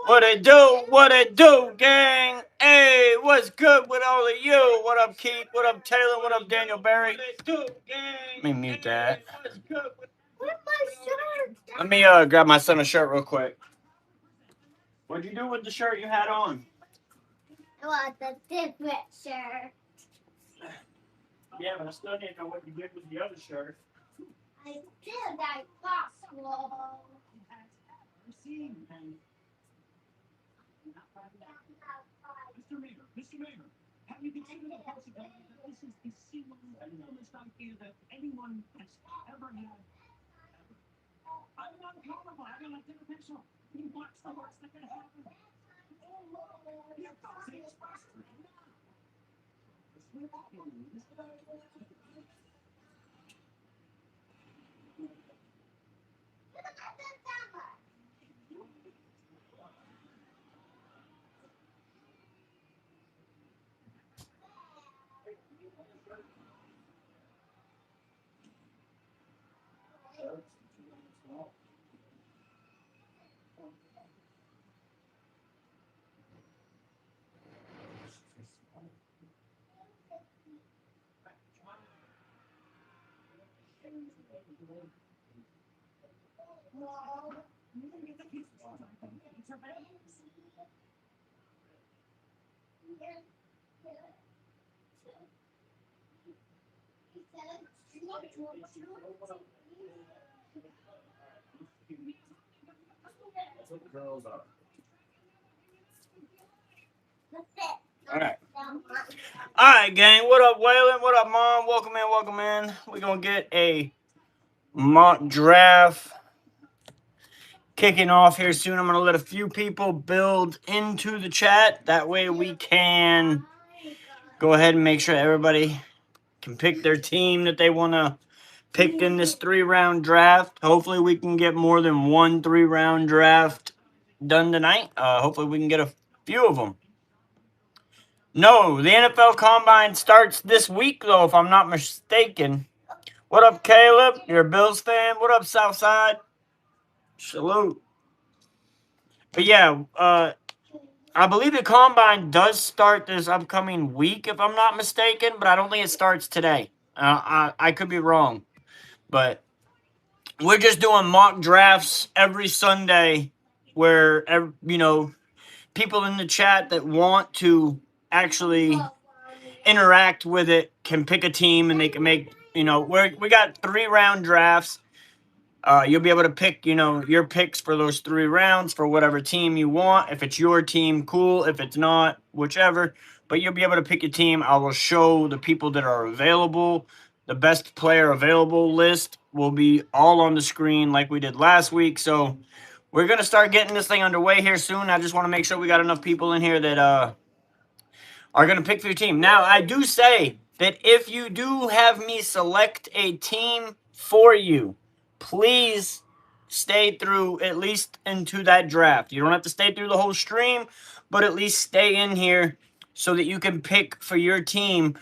What it do? What it do, gang? Hey, what's good with all of you? What up, Keith? What up, Taylor? What up, Daniel Barry? Let me mute that. Let me grab my son a shirt real quick. What'd you do with the shirt you had on? It was a different shirt. Yeah, but I still need to know what you did with the other shirt. I did that possible. Mr. Mayor, have you considered the possibility that this is the single dumbest idea that anyone has ever had? I'm not accountable. I mean, I didn't think so. What's the worst that can happen? Your thoughts expressed right now. All right. All right, gang. What up, Waylon? What up, Mom? Welcome in, welcome in. We're going to get a mock draft kicking off here soon. I'm going to let a few people build into the chat. That way we can go ahead and make sure everybody can pick their team that they want to pick in this 3-round draft. Hopefully we can get more than one 3-round draft done tonight. Hopefully we can get a few of them. No, the NFL Combine starts this week, though, if I'm not mistaken. What up, Caleb? You're a Bills fan. What up, Southside? Salute. But yeah, I believe the Combine does start this upcoming week, if I'm not mistaken, but I don't think it starts today. I could be wrong. But we're just doing mock drafts every Sunday where, people in the chat that want to actually interact with it can pick a team and they can make, we got 3-round drafts. You'll be able to pick, your picks for those 3 rounds for whatever team you want. If it's your team, cool. If it's not, whichever. But you'll be able to pick your team. I will show the people that are available. The best player available list will be all on the screen like we did last week. So we're going to start getting this thing underway here soon. I just want to make sure we got enough people in here that are going to pick for your team. Now, I do say that if you do have me select a team for you, please stay through at least into that draft. You don't have to stay through the whole stream, but at least stay in here so that you can pick for your team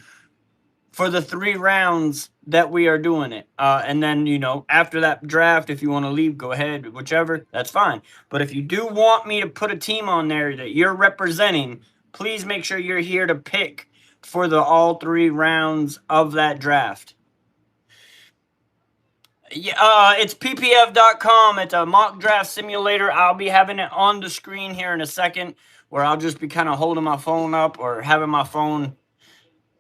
for the 3 rounds that we are doing it. And then, after that draft, if you want to leave, go ahead, whichever, that's fine. But if you do want me to put a team on there that you're representing, please make sure you're here to pick for the all 3 rounds of that draft. Yeah, it's ppf.com. It's a mock draft simulator. I'll be having it on the screen here in a second, where I'll just be kind of holding my phone up or having my phone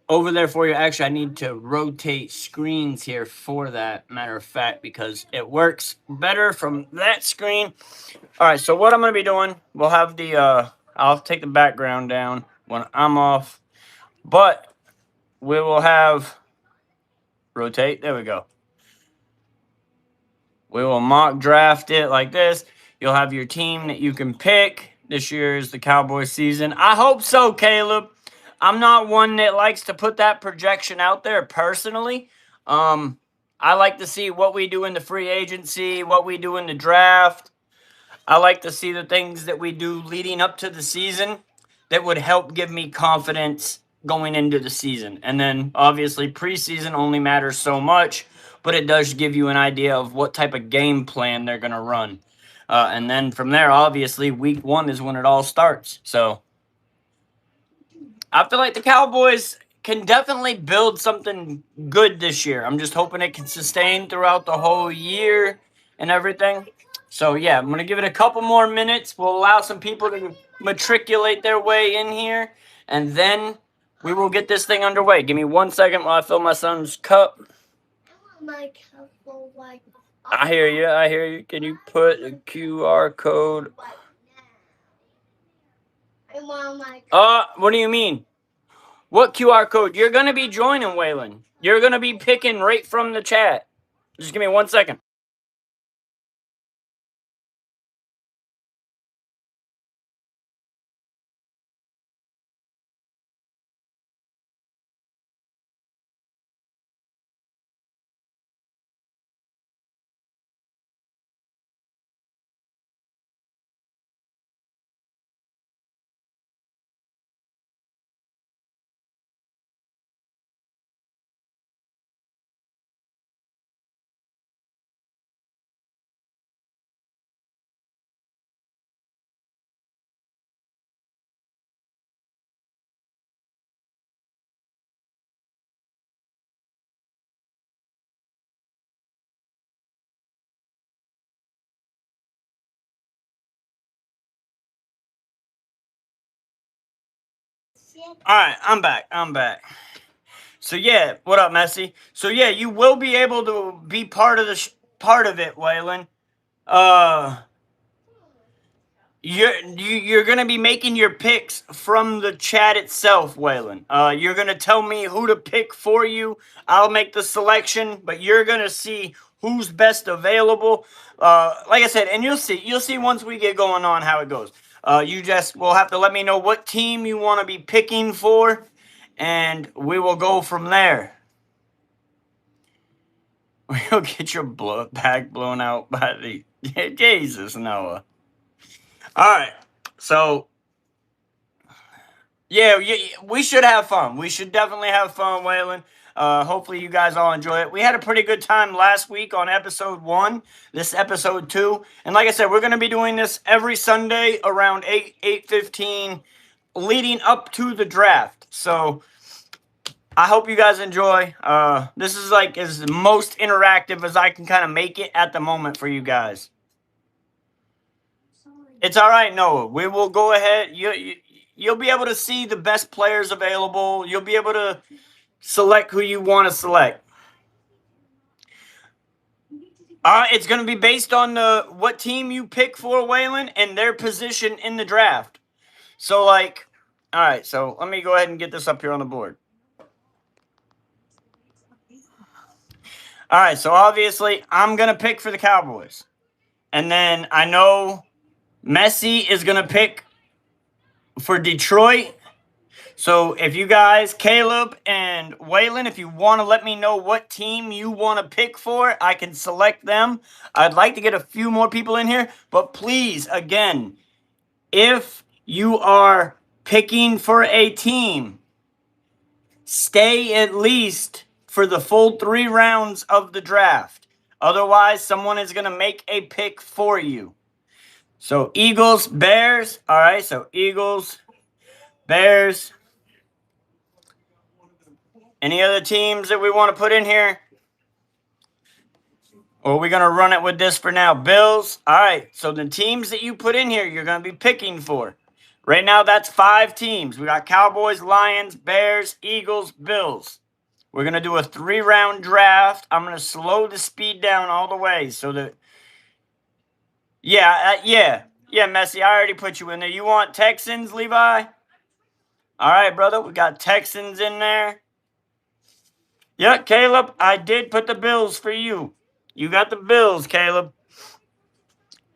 over there for you. Actually, I need to rotate screens here for that, matter of fact, because it works better from that screen. All right, so what I'm going to be doing, we'll have the, I'll take the background down when I'm off, but we will have, rotate, there we go. We will mock draft it like this. You'll have your team that you can pick. This year is the Cowboys season. I hope so, Caleb. I'm not one that likes to put that projection out there personally. I like to see what we do in the free agency, what we do in the draft. I like to see the things that we do leading up to the season that would help give me confidence going into the season. And then, obviously, preseason only matters so much, but it does give you an idea of what type of game plan they're going to run. And then from there, obviously, week 1 is when it all starts. So I feel like the Cowboys can definitely build something good this year. I'm just hoping it can sustain throughout the whole year and everything. So, yeah, I'm going to give it a couple more minutes. We'll allow some people to matriculate their way in here, and then we will get this thing underway. Give me 1 second while I fill my son's cup. I want my cup full like. I hear you. I hear you. Can you put a QR code? I want my cup. What do you mean? What QR code? You're going to be joining, Waylon. You're going to be picking right from the chat. Just give me 1 second. All right, I'm back. So yeah, what up, Messi? So yeah, you will be able to be part of the part of it, Waylon. Uh, you're gonna be making your picks from the chat itself, Waylon. You're gonna tell me who to pick for you. I'll make the selection, but you're gonna see who's best available. Like I said, and you'll see once we get going on how it goes. You just will have to let me know what team you want to be picking for, and we will go from there. We'll get your back blown out by the Jesus, Noah. All right, so yeah, we should have fun. We should definitely have fun, Waylon. Hopefully you guys all enjoy it. We had a pretty good time last week on episode 1. This episode 2, and like I said, we're going to be doing this every Sunday around 8:15, leading up to the draft. So I hope you guys enjoy. This is like as most interactive as I can kind of make it at the moment for you guys. It's all right, Noah. We will go ahead. You'll be able to see the best players available. You'll be able to select who you want to select. It's going to be based on what team you pick for, Waylon, and their position in the draft. So, like, all right. So let me go ahead and get this up here on the board. All right. So obviously, I'm going to pick for the Cowboys, and then I know Messi is going to pick for Detroit. So if you guys, Caleb and Waylon, if you want to let me know what team you want to pick for, I can select them. I'd like to get a few more people in here, but please, again, if you are picking for a team, stay at least for the full 3 rounds of the draft. Otherwise, someone is going to make a pick for you. So Eagles, Bears. All right, so Eagles, Bears. Any other teams that we want to put in here? Or are we going to run it with this for now? Bills. All right. So the teams that you put in here, you're going to be picking for. Right now, that's 5 teams. We got Cowboys, Lions, Bears, Eagles, Bills. We're going to do a 3-round draft. I'm going to slow the speed down all the way so that... Yeah, Messi, I already put you in there. You want Texans, Levi? All right, brother. We got Texans in there. Yeah, Caleb, I did put the Bills for you. You got the Bills, Caleb.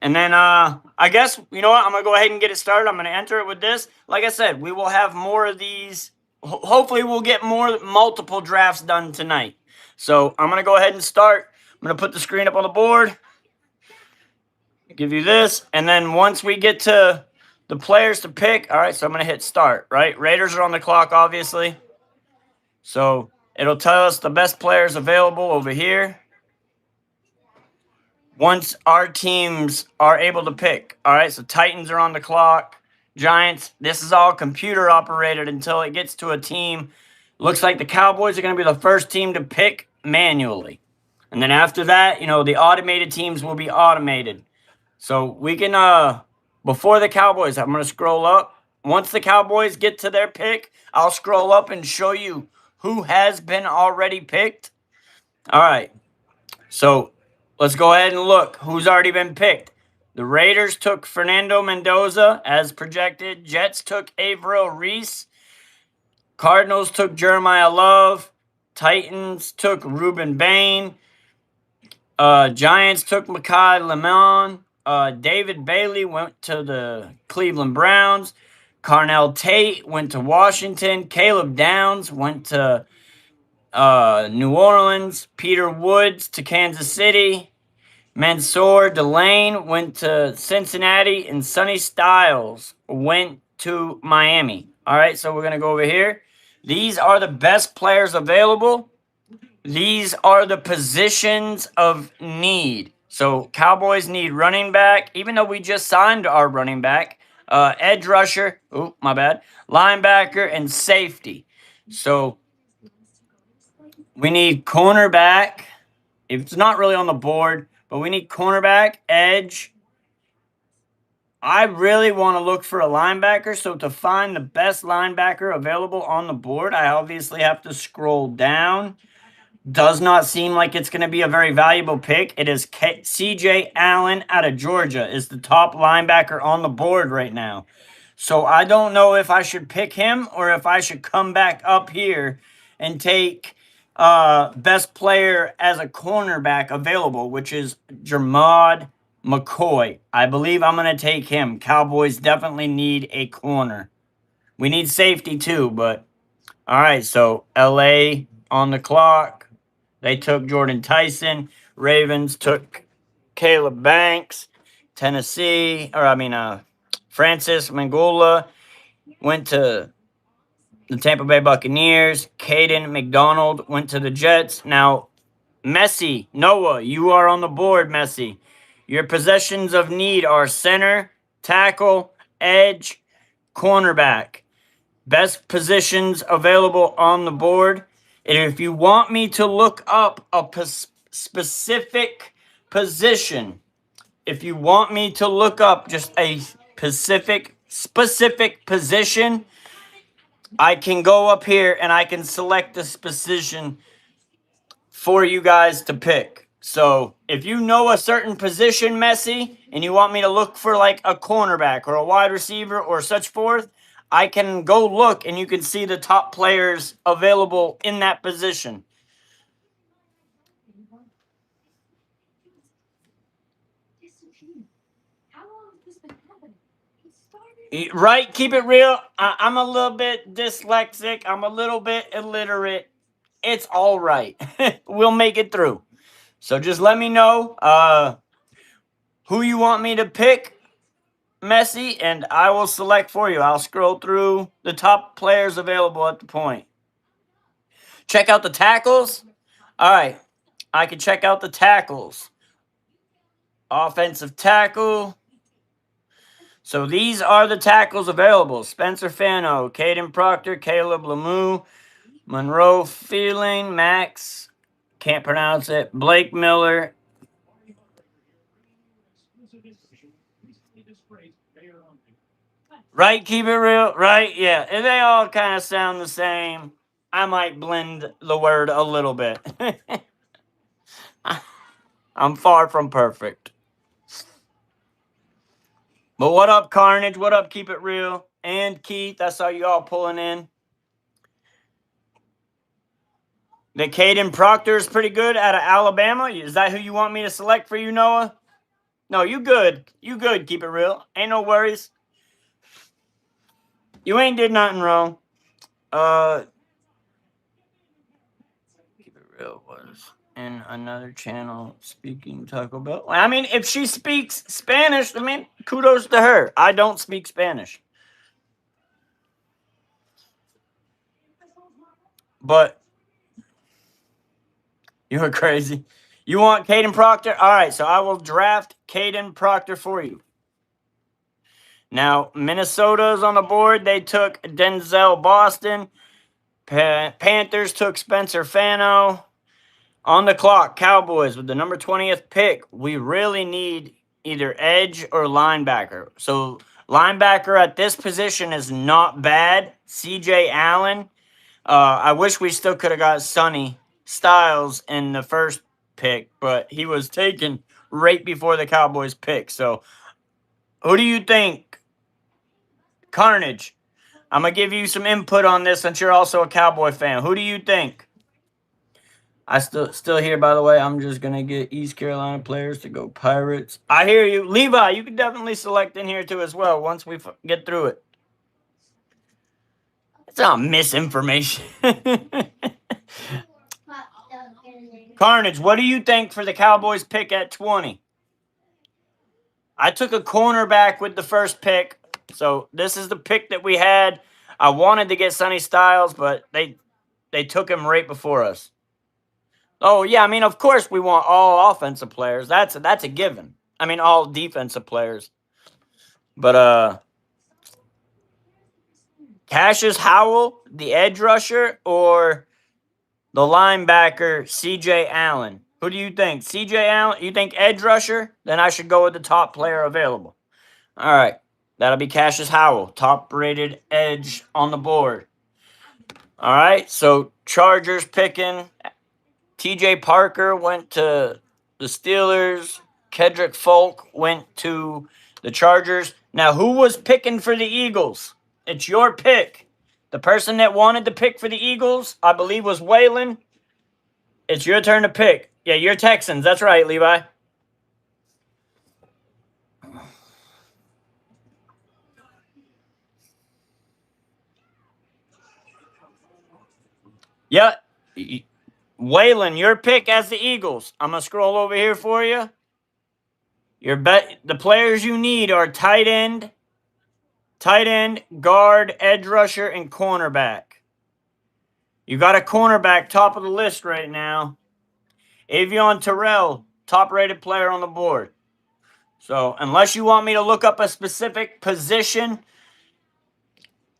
And then I guess, you know what? I'm going to go ahead and get it started. I'm going to enter it with this. Like I said, we will have more of these. Hopefully, we'll get multiple drafts done tonight. So I'm going to go ahead and start. I'm going to put the screen up on the board. Give you this. And then once we get to the players to pick, all right, so I'm going to hit start, right? Raiders are on the clock, obviously. So it'll tell us the best players available over here. once our teams are able to pick. All right, so Titans are on the clock. Giants, this is all computer operated until it gets to a team. Looks like the Cowboys are going to be the first team to pick manually. And then after that, the automated teams will be automated. So we can, before the Cowboys, I'm going to scroll up. Once the Cowboys get to their pick, I'll scroll up and show you who has been already picked. All right. So let's go ahead and look who's already been picked. The Raiders took Fernando Mendoza as projected. Jets took Averill Reese. Cardinals took Jeremiah Love. Titans took Ruben Bain. Giants took Mekhi Lemon. David Bailey went to the Cleveland Browns. Carnell Tate went to Washington. Caleb Downs went to New Orleans. Peter Woods to Kansas City. Mansour Delane went to Cincinnati. And Sonny Styles went to Miami. All right, so we're going to go over here. These are the best players available. These are the positions of need. So Cowboys need running back, even though we just signed our running back, edge rusher, linebacker, and safety. So we need cornerback. It's not really on the board, but we need cornerback, edge. I really want to look for a linebacker. So to find the best linebacker available on the board, I obviously have to scroll down. Does not seem like it's going to be a very valuable pick. It is C.J. Allen out of Georgia is the top linebacker on the board right now. So I don't know if I should pick him or if I should come back up here and take best player as a cornerback available, which is Jermod McCoy. I believe I'm going to take him. Cowboys definitely need a corner. We need safety too, but all right, so L.A. on the clock. They took Jordan Tyson. Ravens took Caleb Banks. Francis Mangula went to the Tampa Bay Buccaneers. Caden McDonald went to the Jets. Now, Messi, Noah, you are on the board, Messi. Your possessions of need are center, tackle, edge, cornerback. Best positions available on the board. And if you want me to look up a specific position, if you want me to look up just a specific position, I can go up here and I can select the position for you guys to pick. So if you know a certain position, Messi, and you want me to look for like a cornerback or a wide receiver or such forth, I can go look and you can see the top players available in that position. Right? Keep it real. I'm a little bit dyslexic. I'm a little bit illiterate. It's all right. We'll make it through. So just let me know who you want me to pick, Messi, and I will select for you. I'll scroll through the top players available at the point. Check out the tackles. All right. I can check out the tackles. Offensive tackle. So these are the tackles available. Spencer Fano, Caden Proctor, Caleb Lemieux, Monroe Feeling, Max, can't pronounce it, Blake Miller. Right, keep it real, right? Yeah, and they all kind of sound the same. I might blend the word a little bit. I'm far from perfect. But what up, Carnage? What up, Keep It Real? And Keith, I saw you all pulling in. The Caden Proctor is pretty good out of Alabama. Is that who you want me to select for you, Noah? No, you good. You good, Keep It Real. Ain't no worries. You ain't did nothing wrong. Keep It Real was in another channel speaking Taco Bell. I mean, if she speaks Spanish, I mean, kudos to her. I don't speak Spanish. But you were crazy. You want Caden Proctor? All right, so I will draft Caden Proctor for you. Now, Minnesota's on the board. They took Denzel Boston. Panthers took Spencer Fano. On the clock, Cowboys with the number 20th pick. We really need either edge or linebacker. So linebacker at this position is not bad. CJ Allen. I wish we still could have got Sonny Styles in the first pick, but he was taken right before the Cowboys pick. So who do you think? Carnage. I'm going to give you some input on this since you're also a Cowboy fan. Who do you think? I still here, by the way. I'm just going to get East Carolina players to go Pirates. I hear you. Levi, you can definitely select in here too as well once we get through it. It's not misinformation. Carnage, what do you think for the Cowboys pick at 20? I took a cornerback with the first pick. So this is the pick that we had. I wanted to get Sonny Styles, but they took him right before us. Oh, yeah, I mean, of course we want all offensive players. That's a given. I mean, all defensive players. But Cassius Howell, the edge rusher, or the linebacker, C.J. Allen? Who do you think? C.J. Allen, you think edge rusher? Then I should go with the top player available. All right. That'll be Cassius Howell, top-rated edge on the board. All right, so Chargers picking. T.J. Parker went to the Steelers. Kedrick Folk went to the Chargers. Now, who was picking for the Eagles? It's your pick. The person that wanted to pick for the Eagles, I believe, was Waylon. It's your turn to pick. Yeah, you're Texans. That's right, Levi. Yeah. Waylon, your pick as the Eagles. I'm going to scroll over here for you. The players you need are tight end, guard, edge rusher, and cornerback. You got a cornerback top of the list right now. Avion Terrell, top-rated player on the board. So unless you want me to look up a specific position,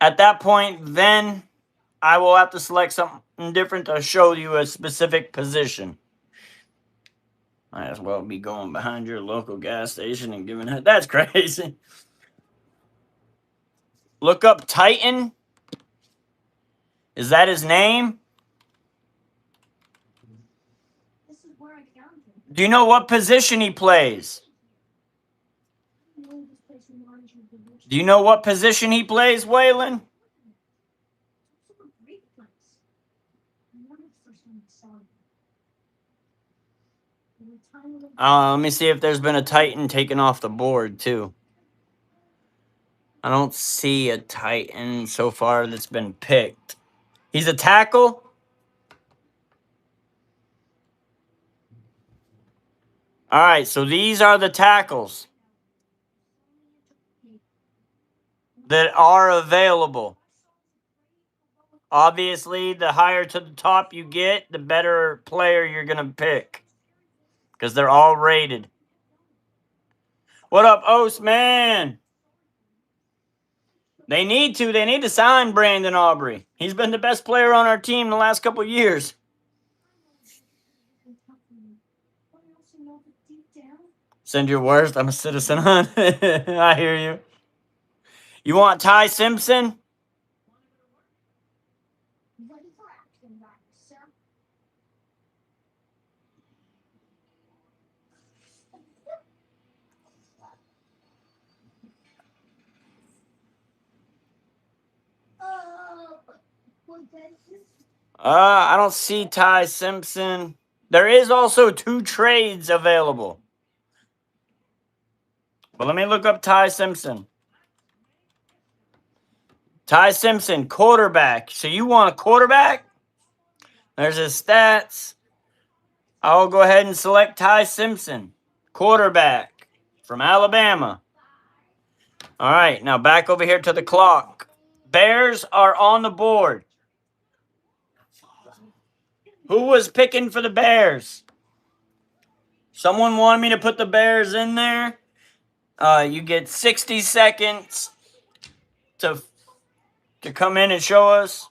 at that point, then I will have to select something different to show you a specific position. Might as well be going behind your local gas station and giving it. That's crazy. Look up Titan. Is that his name? Do you know what position he plays? Do you know what position he plays, Waylon? Let me see if there's been a Titan taken off the board, too. I don't see a Titan so far that's been picked. He's a tackle? All right, so these are the tackles that are available. Obviously, the higher to the top you get, the better player you're going to pick because they're all rated. What up, Oast, man? They need to sign Brandon Aubrey. He's been the best player on our team the last couple of years. Send your worst. I'm a citizen, huh? I hear you. You want Ty Simpson? I don't see Ty Simpson. There is also 2 trades available. But let me look up Ty Simpson. Ty Simpson, quarterback. So you want a quarterback? There's his stats. I'll go ahead and select Ty Simpson, quarterback from Alabama. All right, now back over here to the clock. Bears are on the board. Who was picking for the Bears? Someone wanted me to put the Bears in there. You get 60 seconds to come in and show us.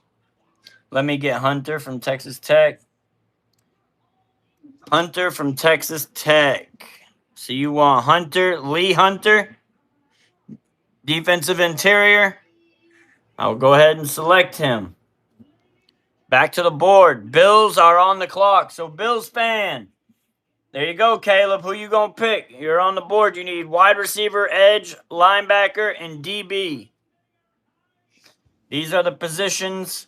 Let me get Hunter from Texas Tech. Hunter from Texas Tech. So you want Hunter, Lee Hunter, defensive interior. I'll go ahead and select him. Back to the board. Bills are on the clock. So Bills fan, there you go, Caleb. Who you gonna pick? You're on the board. You need wide receiver, edge, linebacker, and DB. These are the positions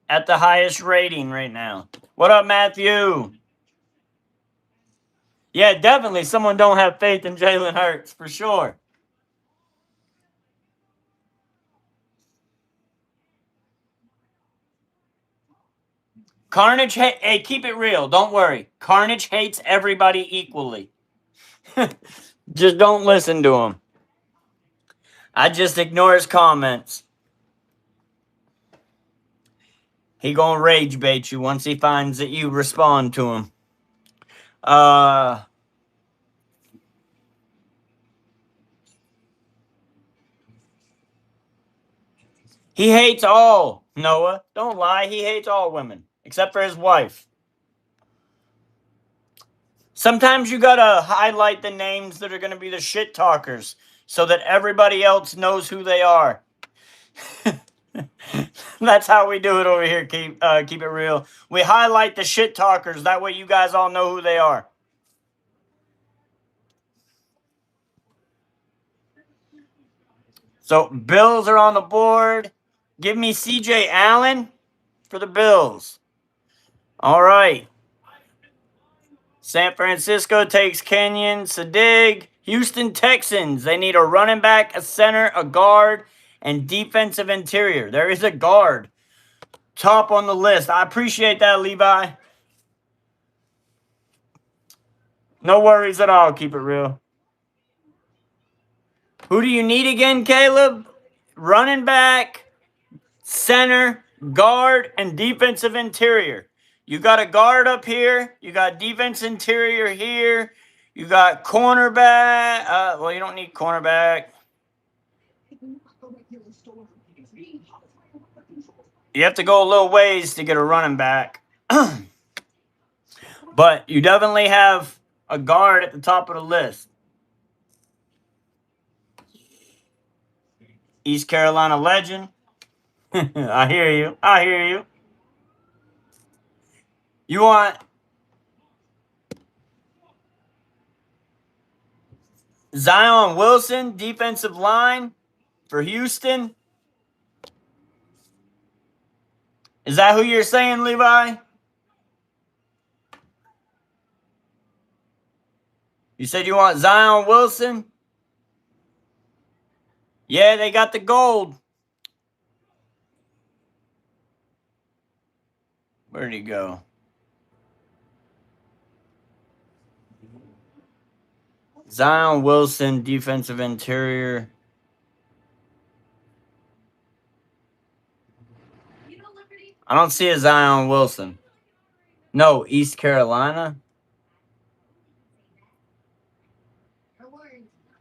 at the highest rating right now. What up, Matthew? Yeah, definitely. Someone don't have faith in Jalen Hurts for sure. Carnage, hey, keep it real. Don't worry. Carnage hates everybody equally. Just don't listen to him. I just ignore his comments. He gonna rage bait you once he finds that you respond to him. He hates all, Noah. Don't lie. He hates all women, except for his wife. Sometimes you gotta highlight the names that are gonna be the shit talkers so that everybody else knows who they are. That's how we do it over here. Keep it real. We highlight the shit talkers. That way you guys all know who they are. So Bills are on the board. Give me CJ Allen for the Bills. All right. San Francisco takes Kenyon Sadig. Houston Texans. They need a running back, a center, a guard, and defensive interior. There is a guard. Top on the list. I appreciate that, Levi. No worries at all. Keep it real. Who do you need again, Caleb? Running back, center, guard, and defensive interior. You got a guard up here. You got defense interior here. You got cornerback. Well, you don't need cornerback. You have to go a little ways to get a running back. But you definitely have a guard at the top of the list. East Carolina legend. I hear you. I hear you. You want Zion Wilson, defensive line for Houston? Is that who you're saying, Levi? You said you want Zion Wilson? Yeah, they got the gold. Where'd he go? Zion Wilson, defensive interior. I don't see a Zion Wilson. No, East Carolina.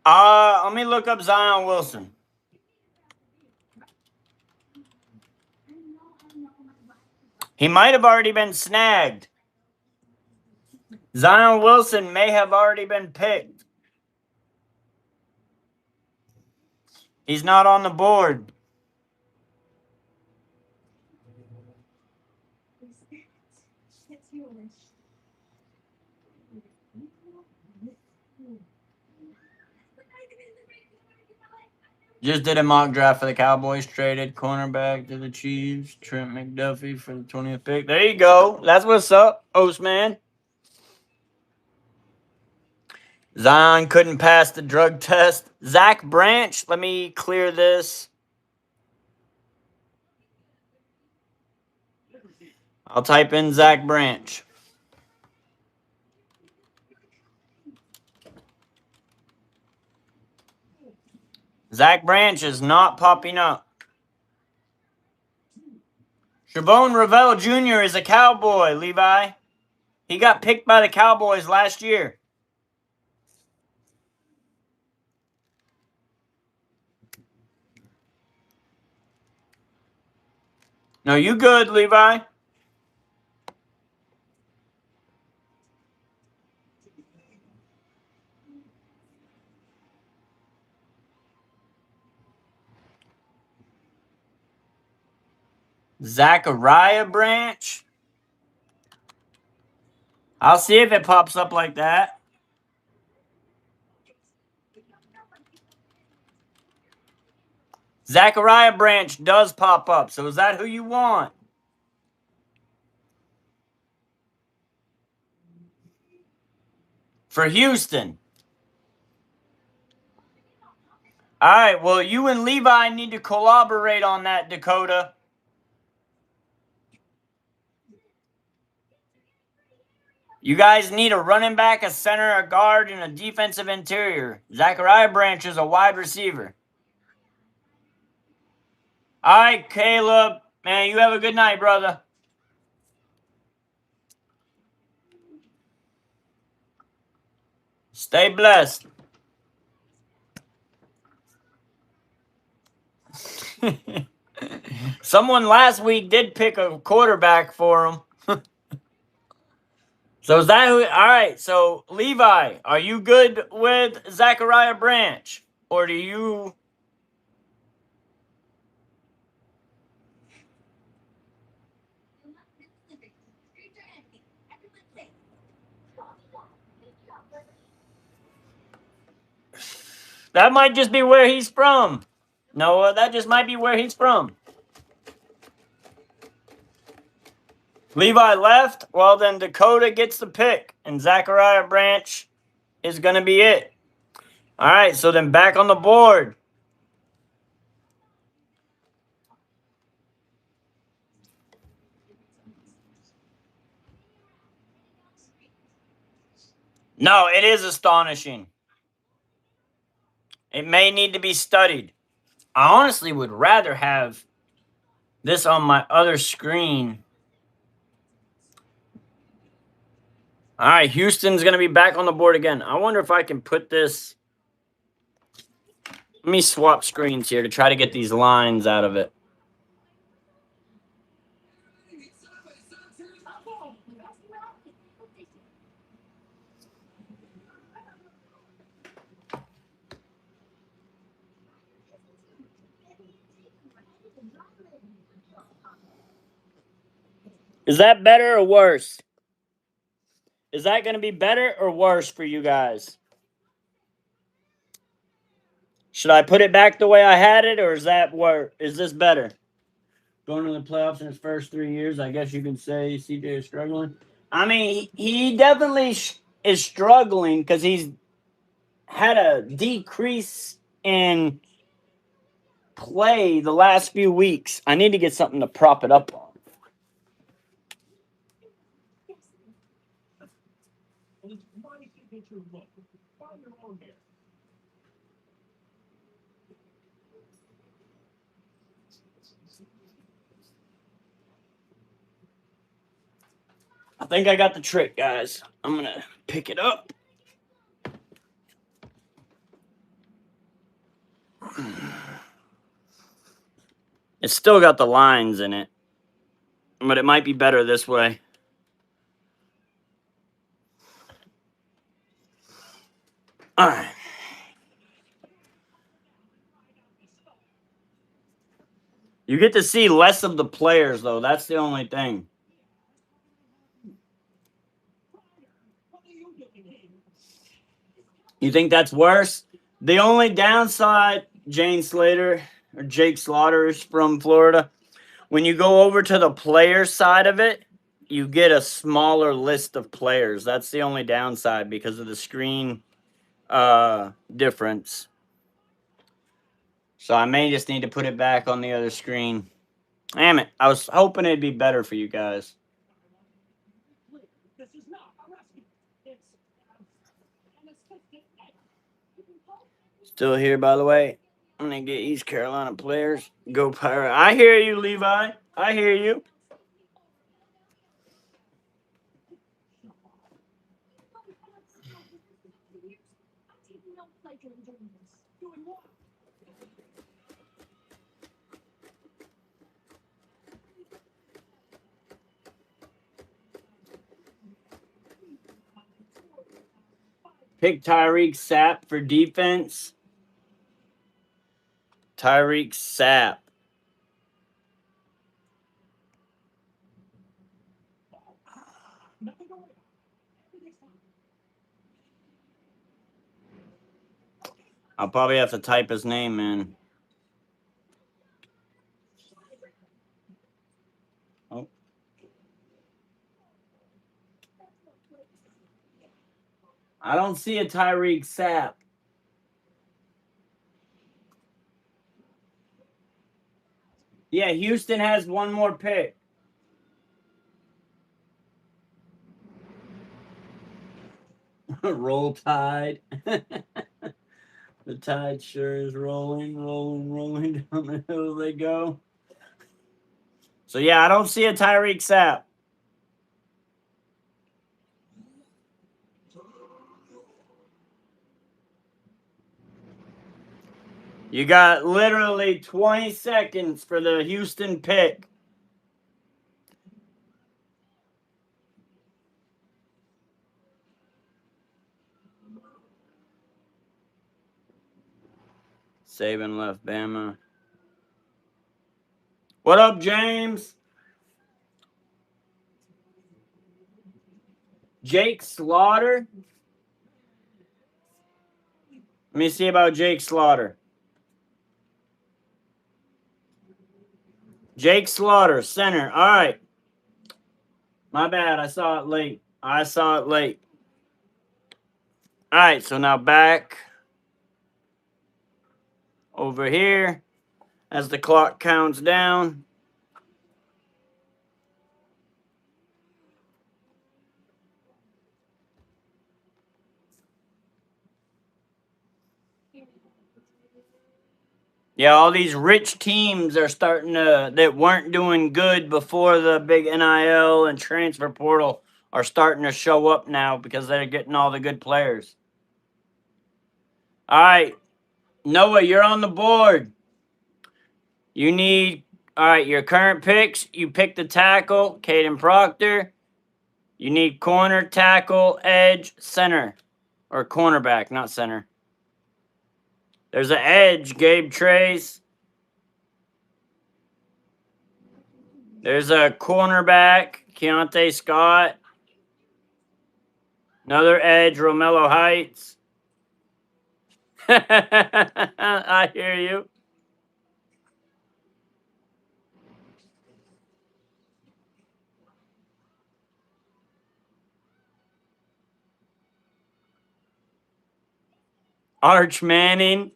Let me look up Zion Wilson. He might have already been snagged. Zion Wilson may have already been picked. He's not on the board. Just did a mock draft for the Cowboys. Traded cornerback to the Chiefs. Trent McDuffie for the 20th pick. There you go. That's what's up, Ostman. Zion couldn't pass the drug test. Zach Branch. Let me clear this. I'll type in Zach Branch. Zach Branch is not popping up. Shavon Ravel Jr. is a Cowboy, Levi. He got picked by the Cowboys last year. No, you good, Levi? Zachariah Branch. I'll see if it pops up like that. Zachariah Branch does pop up. So is that who you want? For Houston. All right, well, you and Levi need to collaborate on that, Dakota. You guys need a running back, a center, a guard, and a defensive interior. Zachariah Branch is a wide receiver. All right, Caleb. Man, you have a good night, brother. Stay blessed. Someone last week did pick a quarterback for him. So is that who? All right. So Levi, are you good with Zachariah Branch, or do you? That might just be where he's from. Noah, that just might be where he's from. Levi left. Well, then Dakota gets the pick, and Zachariah Branch is going to be it. All right. So then back on the board. No, it is astonishing. It may need to be studied. I honestly would rather have this on my other screen. All right, Houston's going to be back on the board again. I wonder if I can put this. Let me swap screens here to try to get these lines out of it. Is that better or worse? Is that going to be better or worse for you guys? Should I put it back the way I had it, or is that worse? Is this better? Going to the playoffs in his first 3 years, I guess you can say CJ is struggling. I mean, he definitely is struggling because he's had a decrease in play the last few weeks. I need to get something to prop it up on. I think I got the trick, guys. I'm going to pick it up. It's still got the lines in it, but it might be better this way. All right. You get to see less of the players, though. That's the only thing. You think that's worse? The only downside, Jane Slater or Jake Slaughter is from Florida. When you go over to the player side of it, you get a smaller list of players. That's the only downside because of the screen difference. So I may just need to put it back on the other screen. Damn it. I was hoping it'd be better for you guys. Still here, by the way. I'm going to get East Carolina players. Go Pirate. I hear you, Levi. I hear you. Pick Tyreek Sapp for defense. Tyreek Sapp. I'll probably have to type his name in. Oh. I don't see a Tyreek Sapp. Yeah, Houston has one more pick. Roll Tide. The tide sure is rolling, rolling, rolling down the hill they go. So yeah, I don't see a Tyreek Sapp. You got literally 20 seconds for the Houston pick. Saban left Bama. What up, James? Jake Slaughter? Let me see about Jake Slaughter. Jake Slaughter, center. All right. My bad. I saw it late. All right, so now back over here as the clock counts down. Yeah, all these rich teams are starting to, that weren't doing good before the big NIL and transfer portal, are starting to show up now because they're getting all the good players. All right, Noah, you're on the board. You need, all right, your current picks. You pick the tackle, Caden Proctor. You need corner, tackle, edge, center. Or cornerback, not center. There's an edge, Gabe Trace. There's a cornerback, Keontae Scott. Another edge, Romello Heights. I hear you. Arch Manning.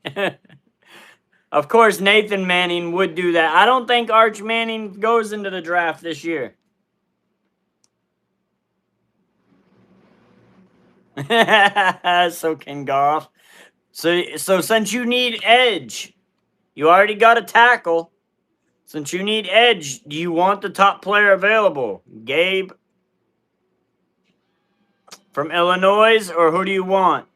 Of course, Nathan Manning would do that. I don't think Arch Manning goes into the draft this year. So can Goff. So since you need edge, you already got a tackle. Since you need edge, do you want the top player available? Gabe from Illinois, or who do you want?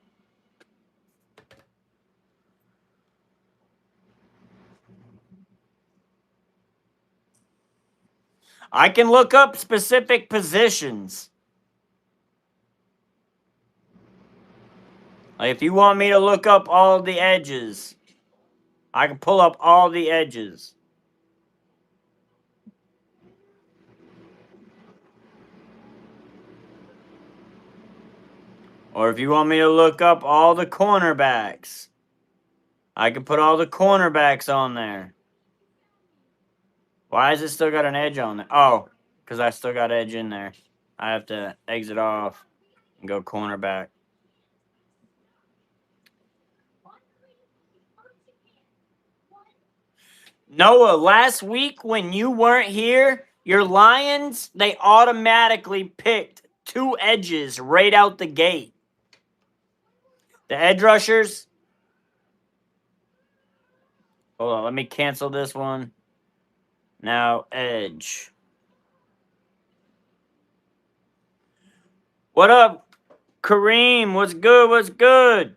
I can look up specific positions. Like if you want me to look up all the edges, I can pull up all the edges. Or if you want me to look up all the cornerbacks, I can put all the cornerbacks on there. Why has it still got an edge on there? Oh, because I still got edge in there. I have to exit off and go cornerback. Noah, last week when you weren't here, your Lions, they automatically picked 2 edges right out the gate. The edge rushers. Hold on, let me cancel this one. Now, edge. What up, Kareem? What's good? What's good?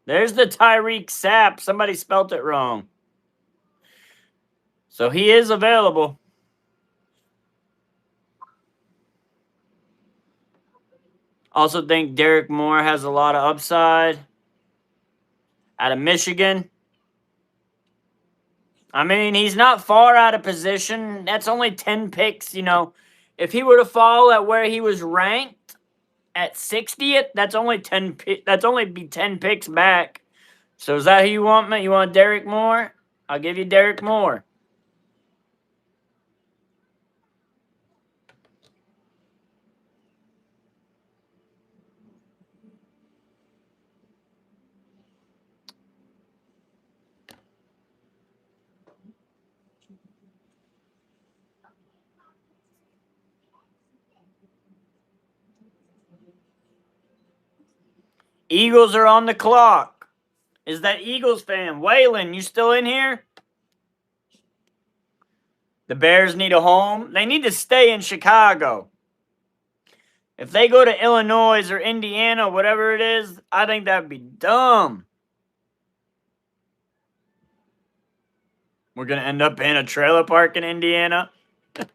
There's the Tyreek Sapp. Somebody spelt it wrong. So he is available. Also think Derek Moore has a lot of upside. Out of Michigan. I mean, he's not far out of position. That's only 10 picks, you know. If he were to fall at where he was ranked at 60th, that's only 10 that's only be 10 picks back. So is that who you want, man? You want Derek Moore? I'll give you Derek Moore. Eagles are on the clock. Is that Eagles fan? Waylon, you still in here? The Bears need a home. They need to stay in Chicago. If they go to Illinois or Indiana, whatever it is, I think that would be dumb. We're going to end up in a trailer park in Indiana. All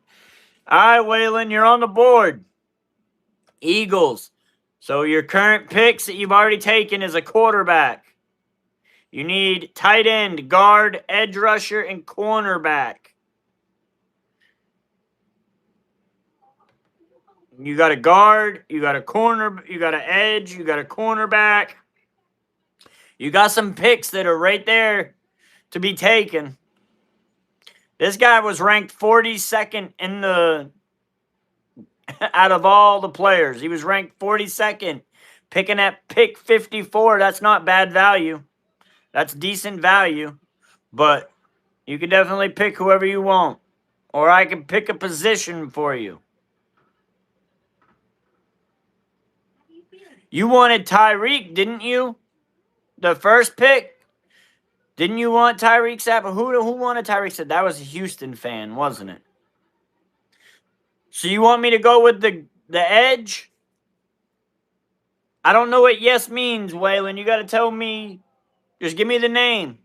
right, Waylon, you're on the board. Eagles. So your current picks that you've already taken is a quarterback. You need tight end, guard, edge rusher, and cornerback. You got a guard, you got a corner, you got an edge, you got a cornerback. You got some picks that are right there to be taken. This guy was ranked 42nd in the out of all the players. He was ranked 42nd. Picking at pick 54, that's not bad value. That's decent value. But you can definitely pick whoever you want. Or I can pick a position for you. You wanted Tyreek, didn't you? The first pick? Didn't you want Tyreek Sapp? Who wanted Tyreek Sapp? That was a Houston fan, wasn't it? So you want me to go with the edge? I don't know what yes means, Waylon. You got to tell me. Just give me the name.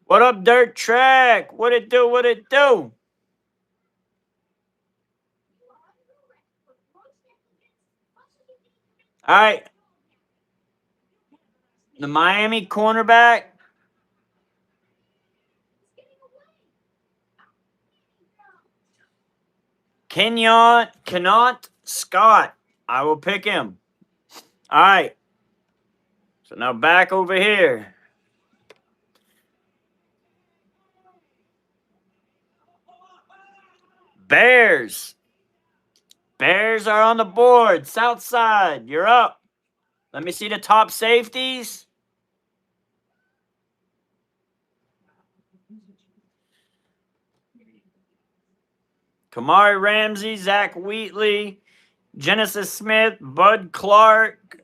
What up, Dirt Track? What it do? What it do? All right. The Miami cornerback. Kenneth Scott. I will pick him. All right. So now back over here. Bears. Bears are on the board. South side, you're up. Let me see the top safeties. Kamari Ramsey, Zach Wheatley, Genesis Smith, Bud Clark.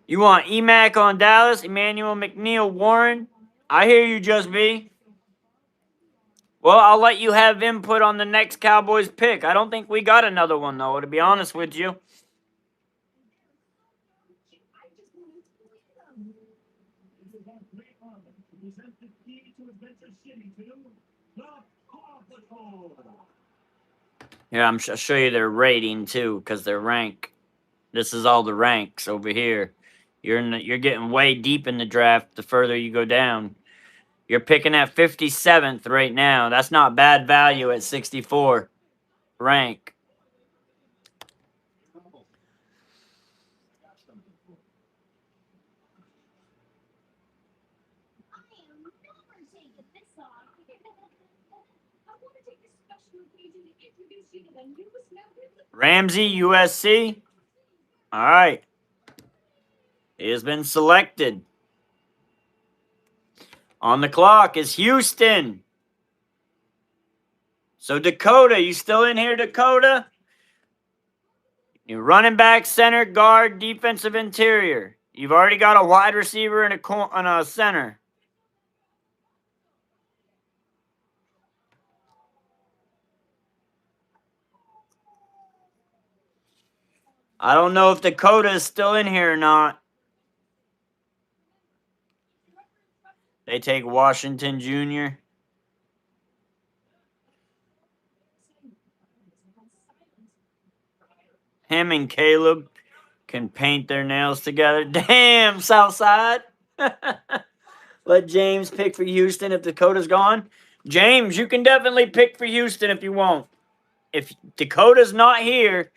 You want Emac on Dallas, Emmanuel McNeil, Warren? I hear you, Just B. Well, I'll let you have input on the next Cowboys pick. I don't think we got another one, though, to be honest with you. Here, I'll show you their rating, too, because their rank. This is all the ranks over here. You're getting way deep in the draft the further you go down. You're picking at 57th right now. That's not bad value at 64 rank. Ramsey, USC. All right. He has been selected. On the clock is Houston. So Dakota, you still in here, Dakota? You running back, center, guard, defensive interior. You've already got a wide receiver and a center. I don't know if Dakota is still in here or not. They take Washington Jr. Him and Caleb can paint their nails together. Damn, Southside. Let James pick for Houston if Dakota's gone. James, you can definitely pick for Houston if you want. If Dakota's not here,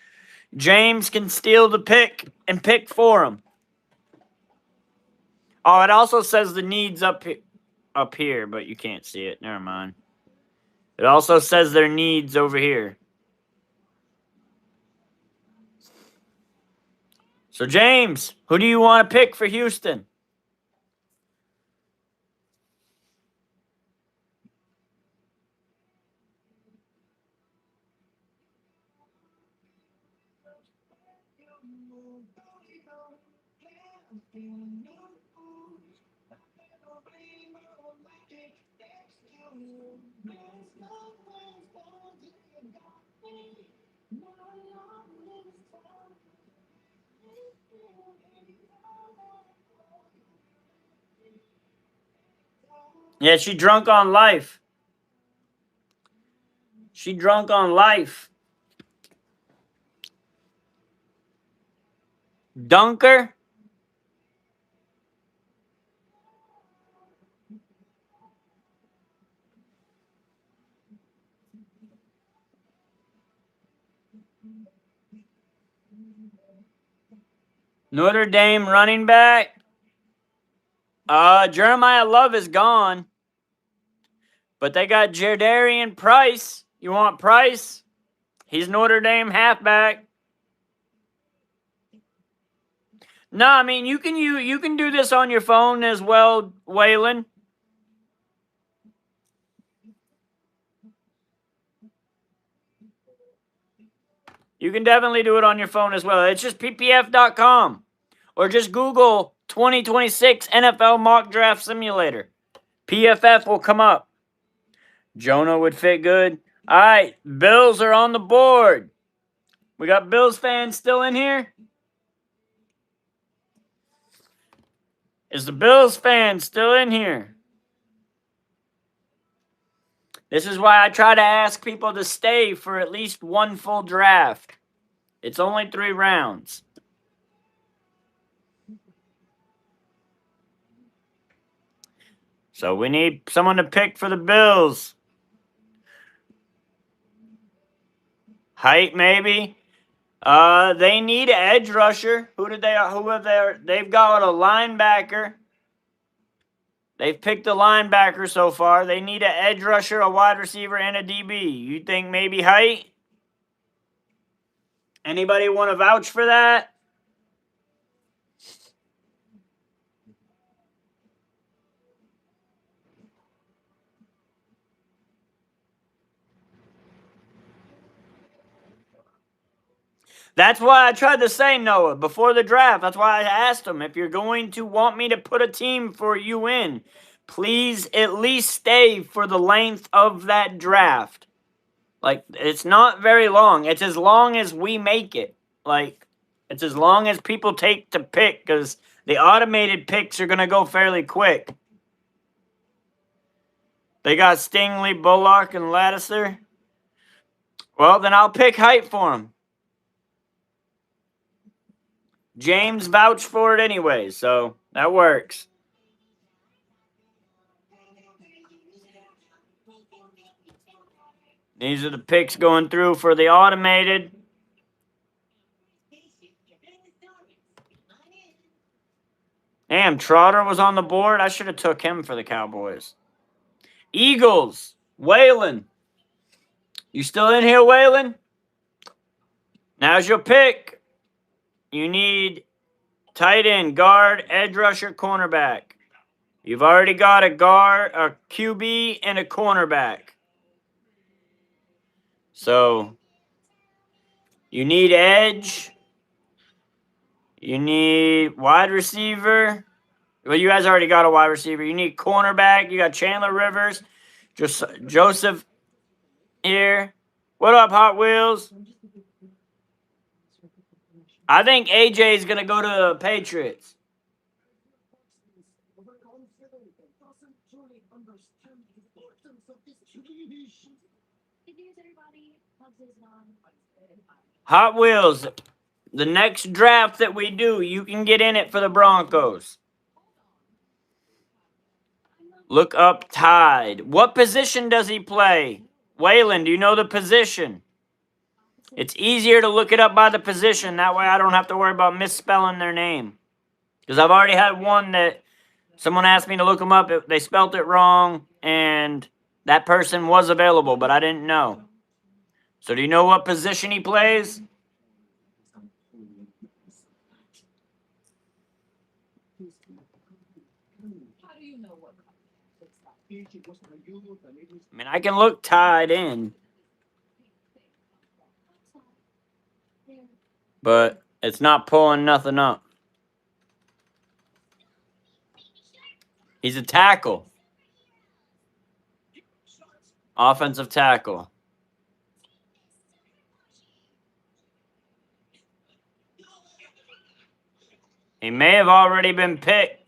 James can steal the pick and pick for him. Oh, it also says the needs up here, but you can't see it. Never mind. It also says their needs over here. So, James, who do you want to pick for Houston? Yeah, she drunk on life. She drunk on life. Dunker? Notre Dame running back? Jeremiah Love is gone. But they got Jerdarian Price. You want Price? He's Notre Dame halfback. No, I mean you can do this on your phone as well, Waylon. You can definitely do it on your phone as well. It's just ppf.com. Or just Google 2026 NFL Mock Draft Simulator. PFF will come up. Jonah would fit good. All right, Bills are on the board. We got Bills fans still in here? Is the Bills fan still in here? This is why I try to ask people to stay for at least one full draft. It's only 3 rounds. So we need someone to pick for the Bills. Height, maybe. They need an edge rusher. Who have they? They've got a linebacker. They've picked a linebacker so far. They need an edge rusher, a wide receiver, and a DB. You think maybe Height? Anybody want to vouch for that? That's why I tried to say, Noah, before the draft. That's why I asked him, if you're going to want me to put a team for you in, please at least stay for the length of that draft. Like, it's not very long. It's as long as we make it. Like, it's as long as people take to pick, because the automated picks are going to go fairly quick. They got Stingley, Bullock, and Lattiser. Well, then I'll pick Height for him. James vouched for it anyway, so that works. These are the picks going through for the automated. Damn, Trotter was on the board. I should have took him for the Cowboys. Eagles, Waylon. You still in here, Waylon? Now's your pick. You need tight end, guard, edge rusher, cornerback. You've already got a guard, a QB, and a cornerback. So, you need edge. You need wide receiver. Well, you guys already got a wide receiver. You need cornerback. You got Chandler Rivers, Joseph here. What up, Hot Wheels? I think AJ is going to go to the Patriots. Hot Wheels, the next draft that we do, you can get in it for the Broncos. Look up Tide. What position does he play? Waylon, do you know the position? It's easier to look it up by the position. That way I don't have to worry about misspelling their name. Because I've already had one that someone asked me to look them up. They spelt it wrong, and that person was available, but I didn't know. So do you know what position he plays? I mean, I can look tied in, but it's not pulling nothing up. He's a tackle. Offensive tackle. He may have already been picked.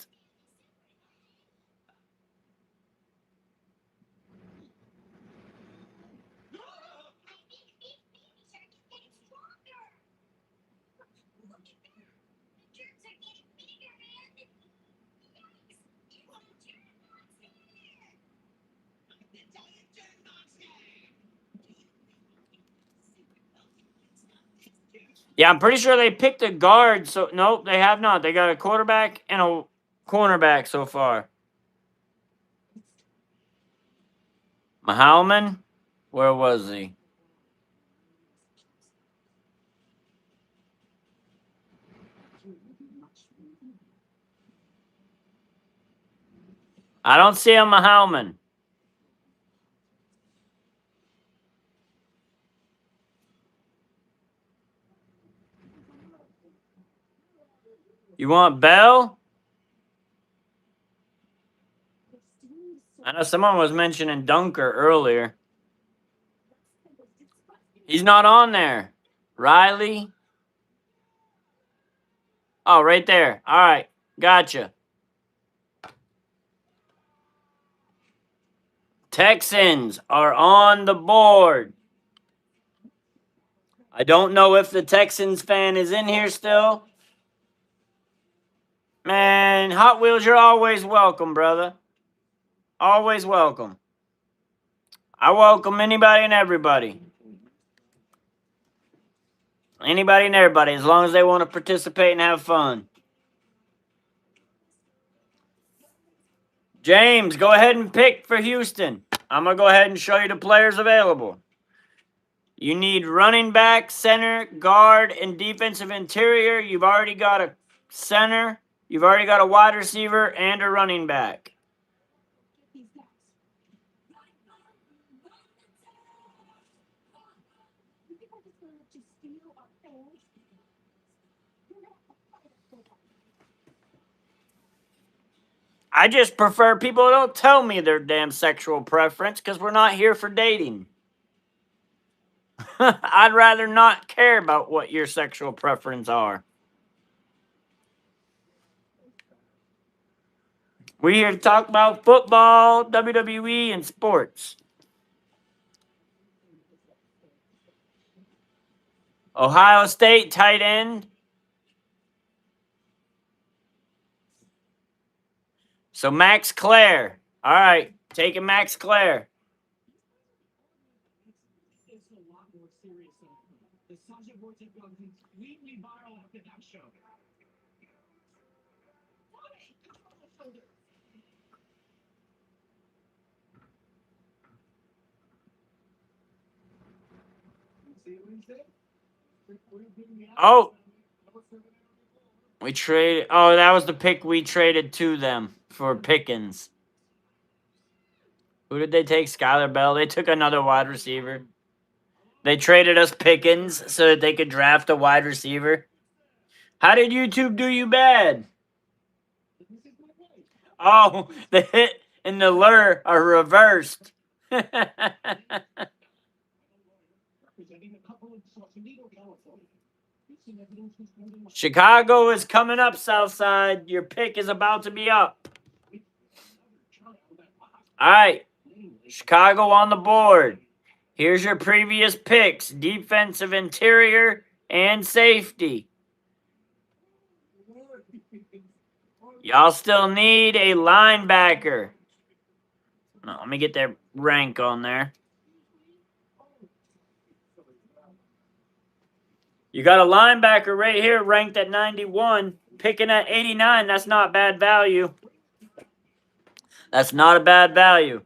Yeah, I'm pretty sure they picked a guard. So nope, they have not. They got a quarterback and a cornerback so far. Mahalman? Where was he? I don't see a Mahalman. You want Bell? I know someone was mentioning Dunker earlier. He's not on there. Riley? Oh, right there. All right. Gotcha. Texans are on the board. I don't know if the Texans fan is in here still. Man, Hot Wheels, you're always welcome, brother. Always welcome. I welcome anybody and everybody. Anybody and everybody, as long as they want to participate and have fun. James, go ahead and pick for Houston. I'm going to go ahead and show you the players available. You need running back, center, guard, and defensive interior. You've already got a center. You've already got a wide receiver and a running back. I just prefer people don't tell me their damn sexual preference because we're not here for dating. I'd rather not care about what your sexual preferences are. We're here to talk about football, WWE, and sports. Ohio State tight end. So Max Clare. All right, taking Max Clare. Oh, we traded. Oh, that was the pick we traded to them for Pickens. Who did they take? Skylar Bell. They took another wide receiver. They traded us Pickens so that they could draft a wide receiver. How did YouTube do you bad? Oh, the hit and the lure are reversed. Chicago is coming up, Southside. Your pick is about to be up. All right. Chicago on the board. Here's your previous picks. Defensive interior and safety. Y'all still need a linebacker. No, let me get that rank on there. You got a linebacker right here ranked at 91. Picking at 89, that's not bad value. That's not a bad value.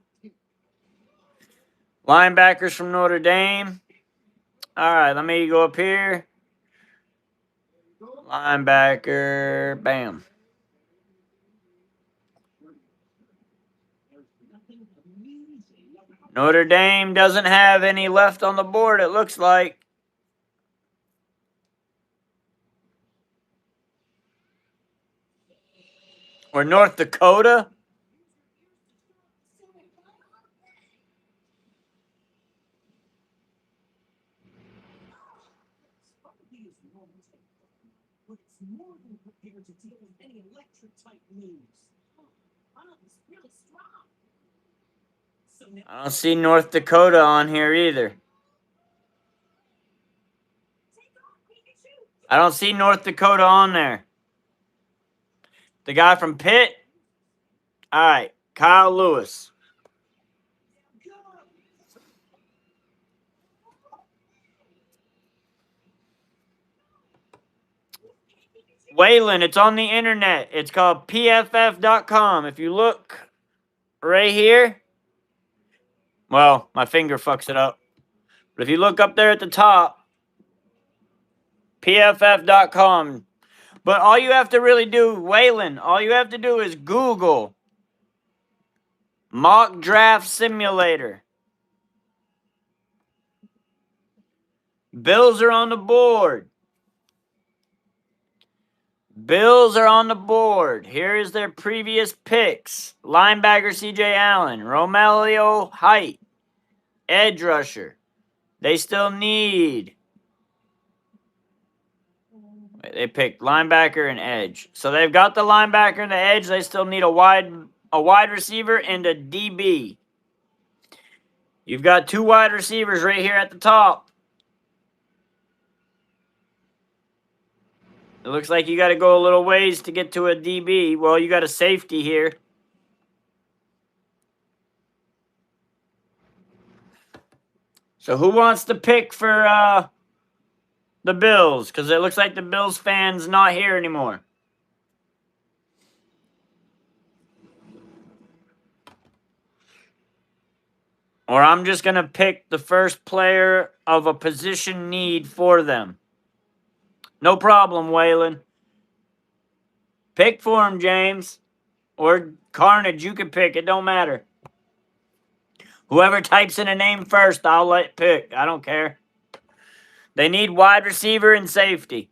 Linebackers from Notre Dame. All right, let me go up here. Linebacker. Bam. Notre Dame doesn't have any left on the board, it looks like. Or North Dakota. I don't see North Dakota on here either. I don't see North Dakota on there. The guy from Pitt? All right, Kyle Lewis. Waylon, it's on the internet. It's called pff.com. If you look right here, well, my finger fucks it up. But if you look up there at the top, pff.com. But all you have to really do, Waylon, all you have to do is Google mock draft simulator. Bills are on the board. Bills are on the board. Here is their previous picks. Linebacker C.J. Allen. Romelio Height. Edge rusher. They still need... They picked linebacker and edge. So they've got the linebacker and the edge. They still need a wide receiver and a DB. You've got two wide receivers right here at the top. It looks like you got to go a little ways to get to a DB. Well, you got a safety here. So who wants to pick for the Bills? Because it looks like the Bills fan's not here anymore. Or I'm just going to pick the first player of a position need for them. No problem, Waylon. Pick for him, James. Or Carnage, you can pick. It don't matter. Whoever types in a name first, I'll let pick. I don't care. They need wide receiver and safety.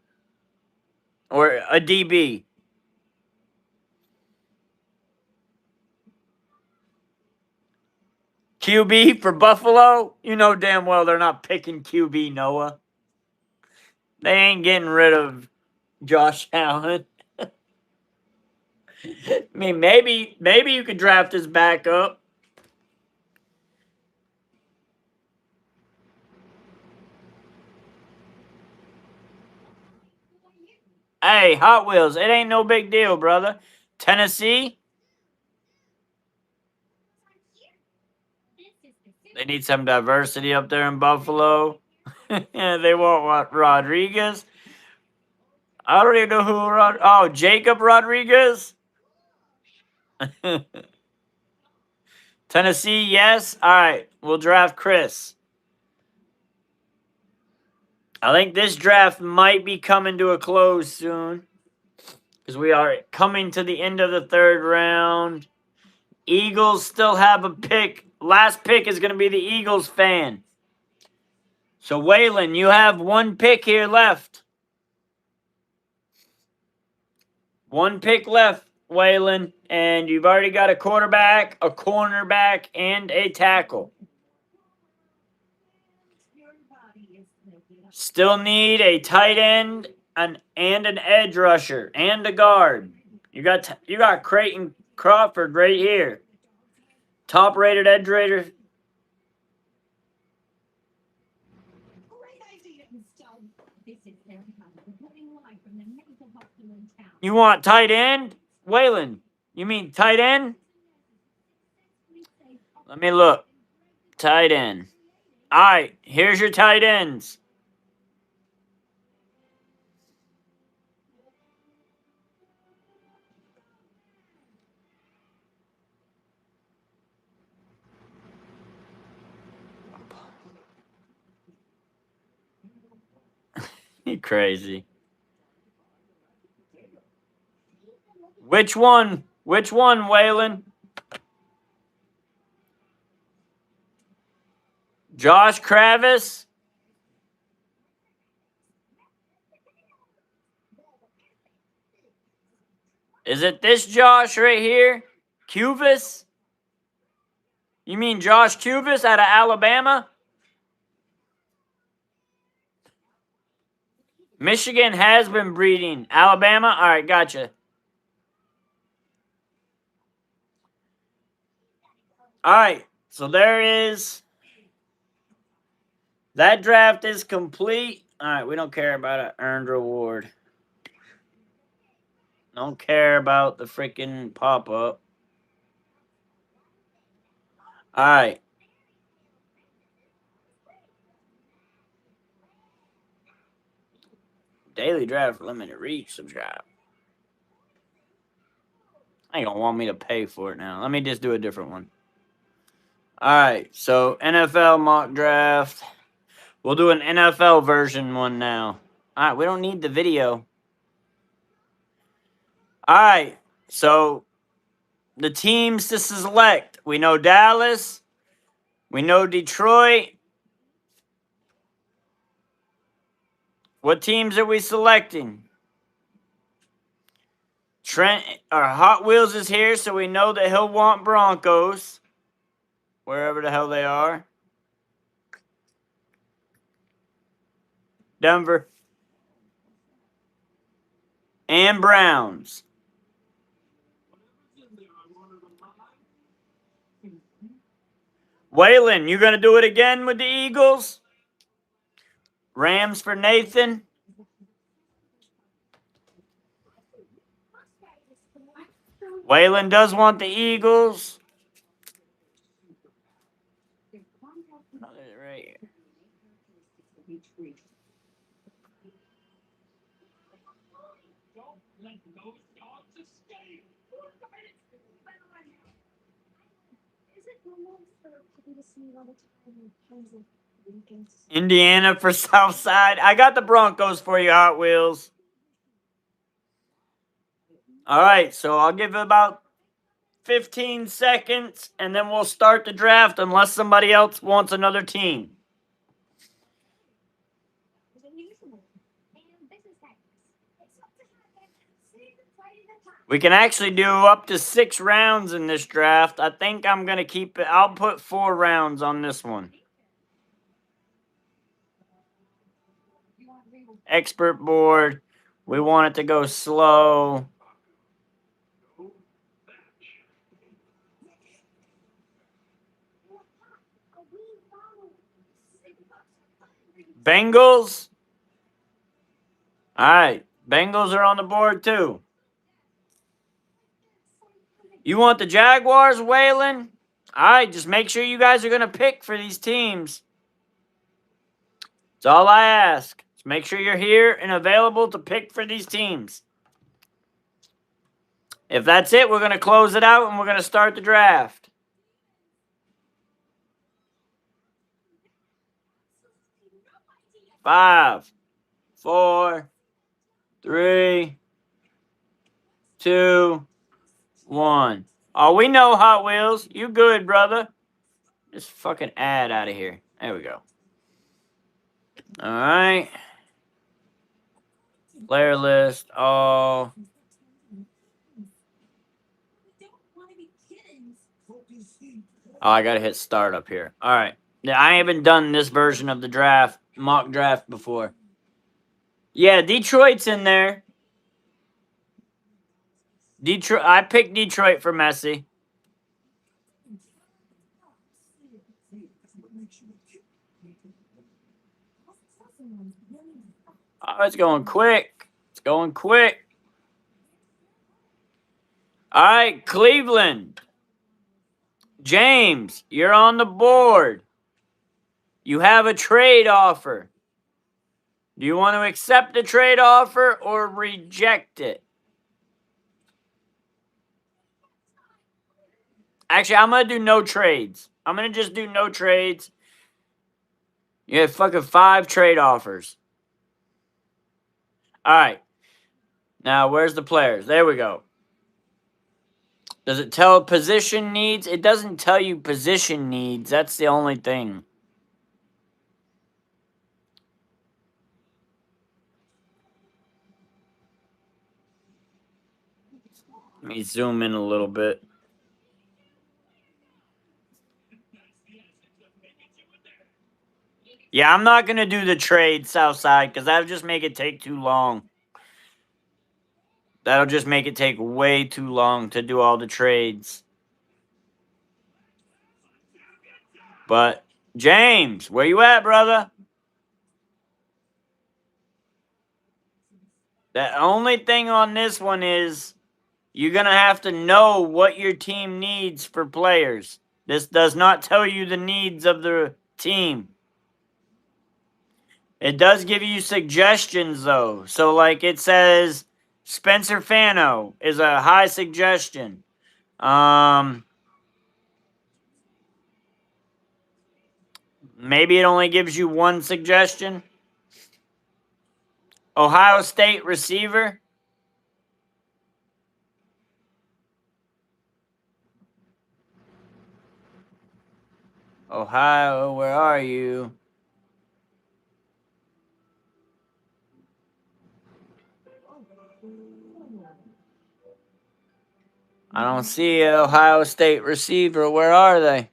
Or a DB. QB for Buffalo? You know damn well they're not picking QB, Noah. They ain't getting rid of Josh Allen. I mean, maybe you could draft his backup. Hey, Hot Wheels, it ain't no big deal, brother. Tennessee? They need some diversity up there in Buffalo. Yeah, they want what? Rodriguez? I don't even know who Jacob Rodriguez? Tennessee, yes? All right, we'll draft Chris. I think this draft might be coming to a close soon. Because we are coming to the end of the third round. Eagles still have a pick. Last pick is going to be the Eagles fan. So, Waylon, you have one pick here left. One pick left, Waylon, and you've already got a quarterback, a cornerback, and a tackle. Still need a tight end and an edge rusher and a guard. You got Creighton Crawford right here. Top rated edge raider. You want tight end? Waylon, you mean tight end? Let me look. Tight end. All right, here's your tight ends. You crazy. Which one? Which one, Waylon? Josh Kravis? Is it this Josh right here? Cuvis? You mean Josh Cuvis out of Alabama? Michigan has been breeding. Alabama? All right, gotcha. All right, so there is. That draft is complete. All right, we don't care about an earned reward. Don't care about the freaking pop-up. All right. Daily draft limited reach subscribe. I ain't gonna want me to pay for it now. Let me just do a different one. All right, so NFL mock draft. We'll do an NFL version one now. All right, we don't need the video. All right, so the teams to select. We know Dallas. We know Detroit. What teams are we selecting? Trent or Hot Wheels is here, so we know that he'll want Broncos. Wherever the hell they are. Denver. And Browns. Waylon, you going to do it again with the Eagles? Rams for Nathan. Waylon does want the Eagles. Right here. Indiana for Southside. I got the Broncos for you, Hot Wheels. All right, so I'll give it about 15 seconds, and then we'll start the draft unless somebody else wants another team. We can actually do up to 6 rounds in this draft. I think I'm going to keep it. I'll put 4 rounds on this one. Expert board. We want it to go slow. Bengals. All right. Bengals are on the board too. You want the Jaguars, Waylon? All right. Just make sure you guys are going to pick for these teams. That's all I ask. Just make sure you're here and available to pick for these teams. If that's it, we're going to close it out and we're going to start the draft. Five, 4, 3, 2, 1. Oh, we know, Hot Wheels. You good, brother. Just fucking ad out of here. There we go. All right. Player list. Oh. Oh, I gotta hit start up here. All right. Yeah, I haven't done this version of the draft, mock draft before. Yeah, Detroit's in there. Detroit. I picked Detroit for Messi. Oh, it's going quick. It's going quick. All right, Cleveland. James, you're on the board. You have a trade offer. Do you want to accept the trade offer or reject it? Actually, I'm going to do no trades. I'm going to just do no trades. You have fucking 5 trade offers. All right. Now, where's the players? There we go. Does it tell position needs? It doesn't tell you position needs. That's the only thing. Let me zoom in a little bit. Yeah, I'm not going to do the trade, Southside, because that'll just make it take too long. That'll just make it take way too long to do all the trades. But, James, where you at, brother? The only thing on this one is you're going to have to know what your team needs for players. This does not tell you the needs of the team. It does give you suggestions, though. So, like, it says Spencer Fano is a high suggestion. Maybe it only gives you one suggestion. Ohio State receiver. Ohio, where are you? I don't see an Ohio State receiver. Where are they?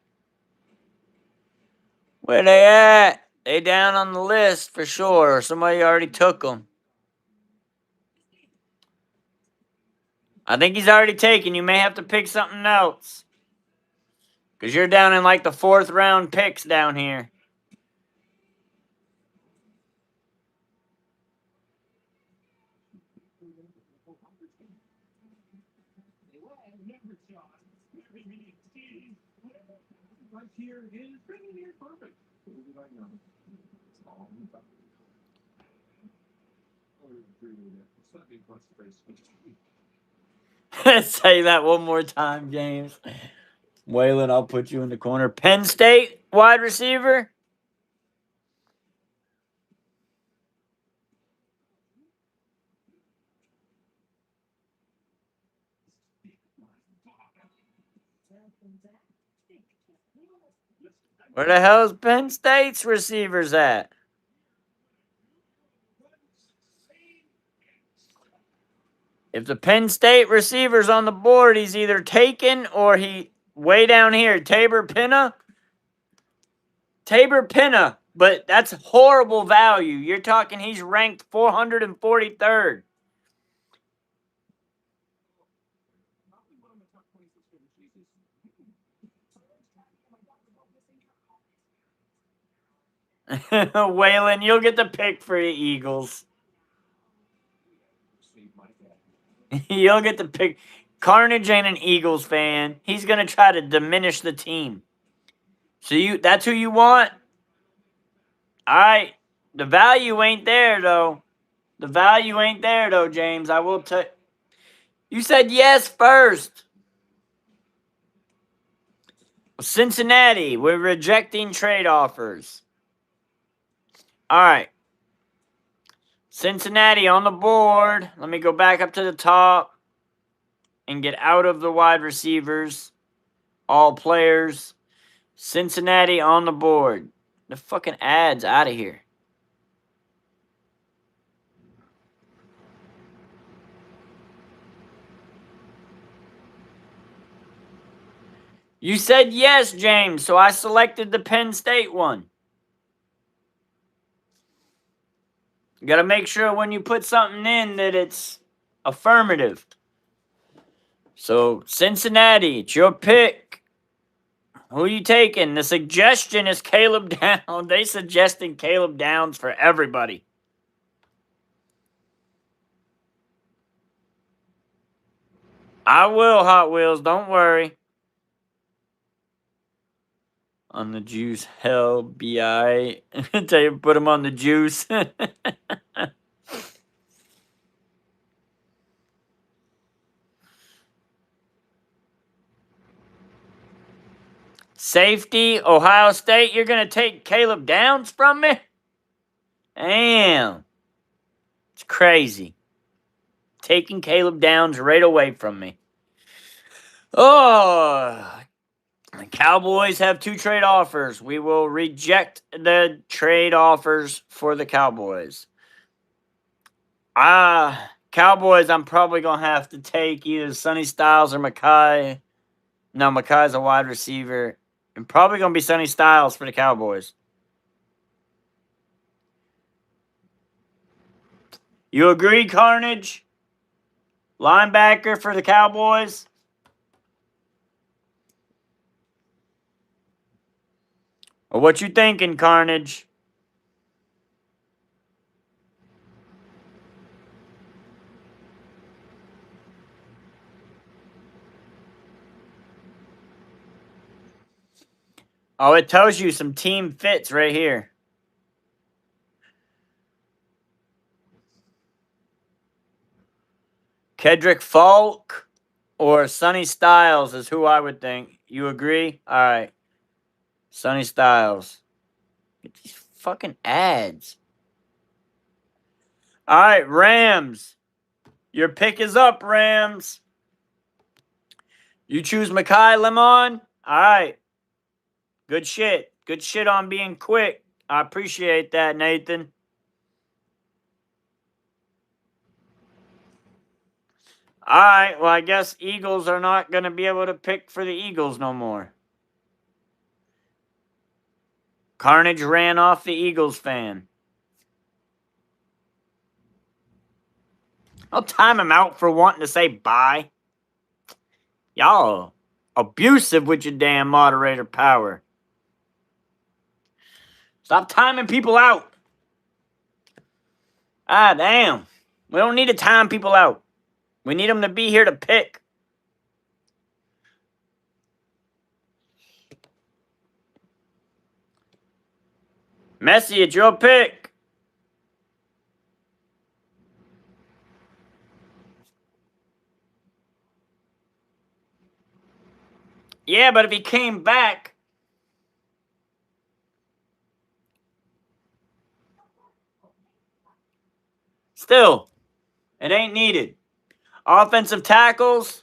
Where they at? They down on the list for sure. Somebody already took them. I think he's already taken. You may have to pick something else. Because you're down in like the 4th round picks down here. Say that one more time, James. Waylon, I'll put you in the corner. Penn State wide receiver. Where the hell's Penn State's receivers at? If the Penn State receiver's on the board, he's either taken or he way down here. Tabor Pinna. But that's horrible value. You're talking he's ranked 443rd. Waylon, you'll get the pick for the Eagles. You'll get the pick. Carnage ain't an Eagles fan. He's gonna try to diminish the team. So that's who you want? Alright. The value ain't there though. James. I will tell you said yes first. Cincinnati, we're rejecting trade offers. Alright. Cincinnati on the board. Let me go back up to the top and get out of the wide receivers. All players. Cincinnati on the board. The fucking ads out of here. You said yes, James, so I selected the Penn State one. You got to make sure when you put something in that it's affirmative. So, Cincinnati, it's your pick. Who are you taking? The suggestion is Caleb Downs. They suggesting Caleb Downs for everybody. I will, Hot Wheels. Don't worry. On the juice, hell, B.I. Tell you, put him on the juice. Safety, Ohio State. You're going to take Caleb Downs from me? Damn. It's crazy. Taking Caleb Downs right away from me. Oh, the Cowboys have 2 trade offers. We will reject the trade offers for the Cowboys. Cowboys, I'm probably going to have to take either Sonny Styles or Mekhi. No, Mekhi's a wide receiver. And probably going to be Sonny Styles for the Cowboys. You agree, Carnage? Linebacker for the Cowboys? Or what you thinking, Carnage? Oh, it tells you some team fits right here. Kedrick Falk or Sonny Styles is who I would think. You agree? All right. Sonny Styles. Get these fucking ads. All right, Rams. Your pick is up, Rams. You choose Mekhi Lemon? All right. Good shit. Good shit on being quick. I appreciate that, Nathan. All right. Well, I guess Eagles are not going to be able to pick for the Eagles no more. Carnage ran off the Eagles fan. I'll time him out for wanting to say bye. Y'all abusive with your damn moderator power. Stop timing people out. Ah, damn. We don't need to time people out. We need them to be here to pick. Messi, it's your pick. Yeah, but if he came back... Still, it ain't needed. Offensive tackles.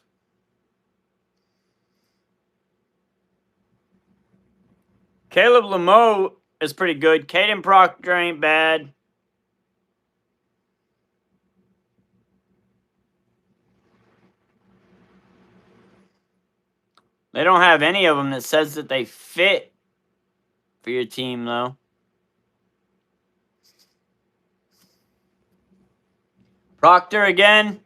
Caleb Lameau is pretty good. Caden Proctor ain't bad. They don't have any of them that says that they fit for your team, though. Proctor again.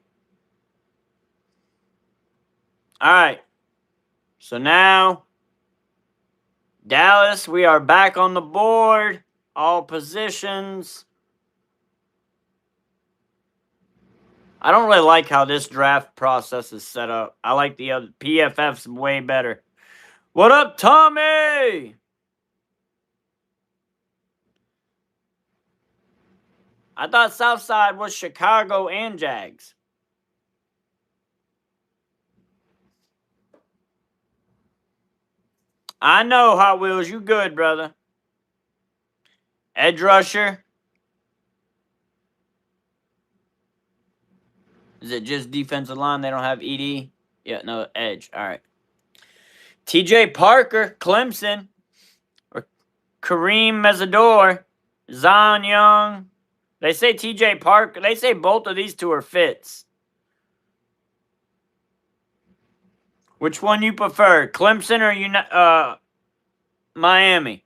All right. So now, Dallas, we are back on the board. All positions. I don't really like how this draft process is set up. I like the other PFF's way better. What up, Tommy? I thought Southside was Chicago and Jags. I know, Hot Wheels. You good, brother. Edge rusher. Is it just defensive line? They don't have ED? Yeah, no, edge. All right. TJ Parker, Clemson. Or Kareem Mesidor. Zion Young. They say TJ Parker. They say both of these two are fits. Which one you prefer, Clemson or Miami?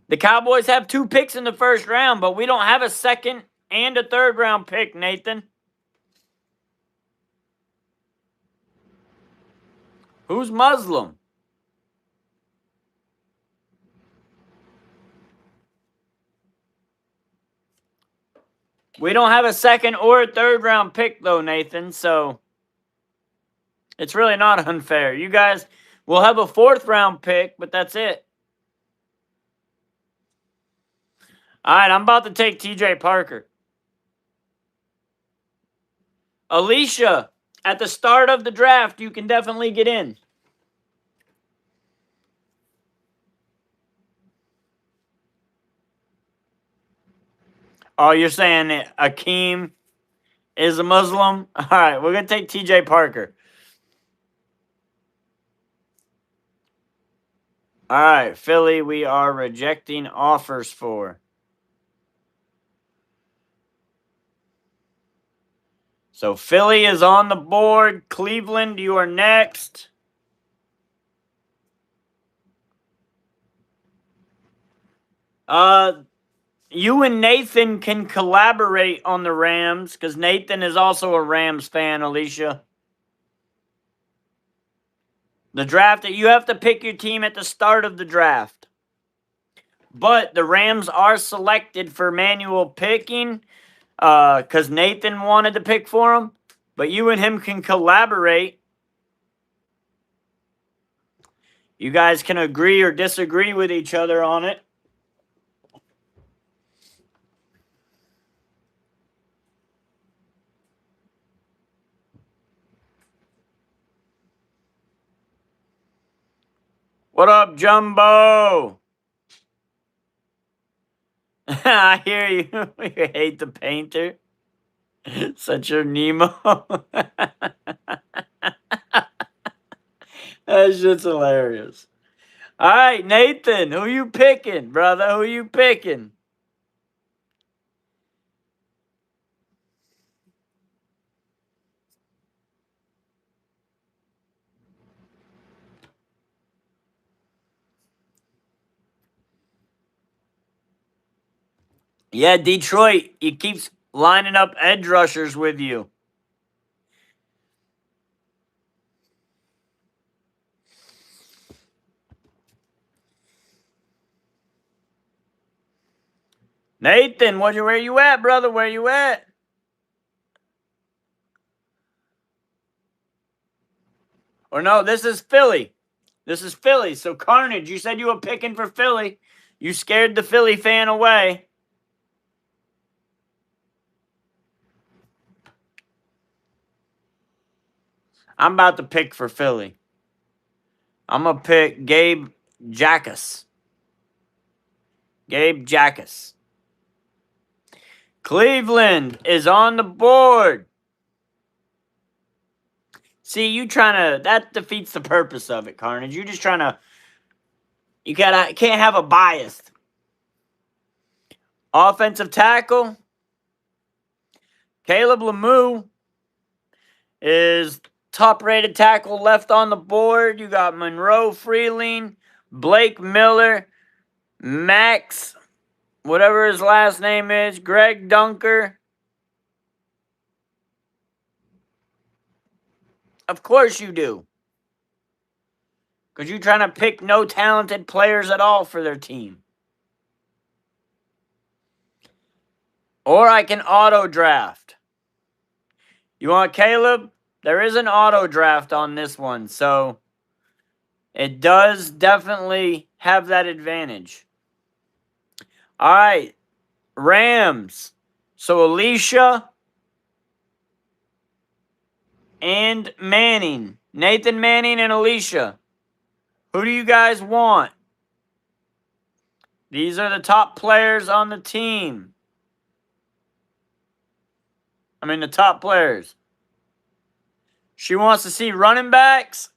The Cowboys have 2 picks in the first round, but we don't have a second and a third round pick, Nathan. Who's Muslim? We don't have a second or a third round pick, though, Nathan, so it's really not unfair. You guys will have a 4th round pick, but that's it. All right, I'm about to take TJ Parker. Alicia, at the start of the draft, you can definitely get in. Oh, you're saying that Akeem is a Muslim? All right, we're going to take TJ Parker. All right, Philly, we are rejecting offers for. So Philly is on the board. Cleveland, you are next. You and Nathan can collaborate on the Rams because Nathan is also a Rams fan, Alicia. The draft, you have to pick your team at the start of the draft. But the Rams are selected for manual picking because Nathan wanted to pick for him. But you and him can collaborate. You guys can agree or disagree with each other on it. What up, Jumbo? I hear you. You hate the painter. Such a Nemo. That shit's hilarious. All right, Nathan, who you picking, brother? Who you picking? Yeah, Detroit. He keeps lining up edge rushers with you. Nathan, where you at, brother? Where you at? Or no, this is Philly. This is Philly. So Carnage, you said you were picking for Philly. You scared the Philly fan away. I'm about to pick for Philly. I'm going to pick Gabe Jackus. Gabe Jackus. Cleveland is on the board. See, you trying to, that defeats the purpose of it, Carnage. You're just trying to, can't have a bias. Offensive tackle. Caleb Lemieux is top-rated tackle left on the board. You got Monroe Freeling, Blake Miller, Max, whatever his last name is, Greg Dunker. Of course you do. Because you're trying to pick no talented players at all for their team. Or I can auto-draft. You want Caleb? There is an auto-draft on this one, so it does definitely have that advantage. All right, Rams. So Alicia and Manning. Nathan Manning and Alicia. Who do you guys want? These are the top players on the team. I mean, the top players. She wants to see running backs.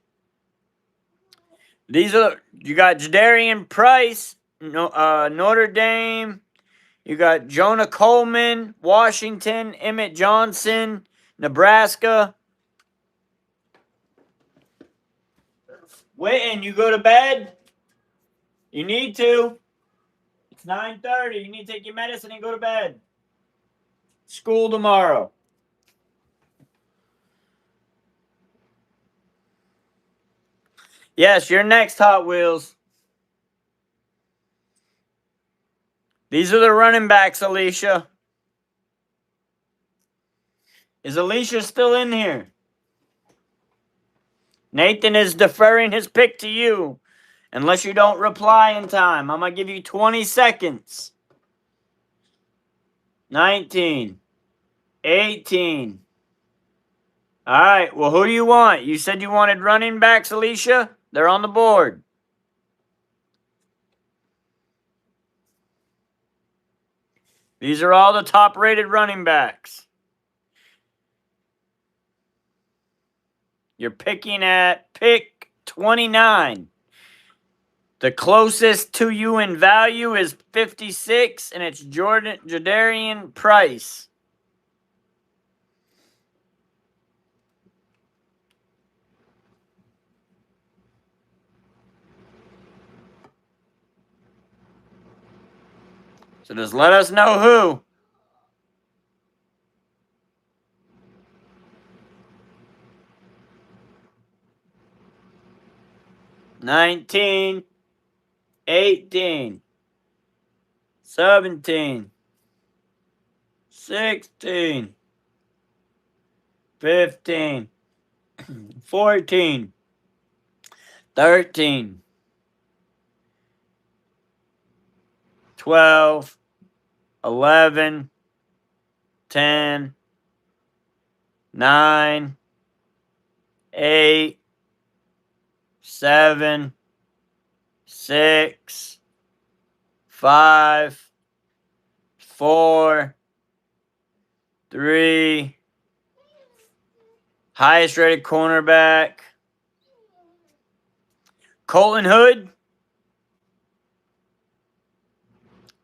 These are, you got Jadarian Price, Notre Dame. You got Jonah Coleman, Washington, Emmett Johnson, Nebraska. Witten, you go to bed? You need to. It's 9:30. You need to take your medicine and go to bed. School tomorrow. Yes, you're next, Hot Wheels. These are the running backs, Alicia. Is Alicia still in here? Nathan is deferring his pick to you. Unless you don't reply in time. I'm going to give you 20 seconds. 19. 18. All right. Well, who do you want? You said you wanted running backs, Alicia? They're on the board. These are all the top-rated running backs. You're picking at pick 29. The closest to you in value is 56, and it's Jadarian Price. So just let us know who. $19. 18, 17, 16, 15, 14, 13, 12, 11, 10, 9, 8, 7, 6, 5, 4, 3, highest rated cornerback, Colton Hood.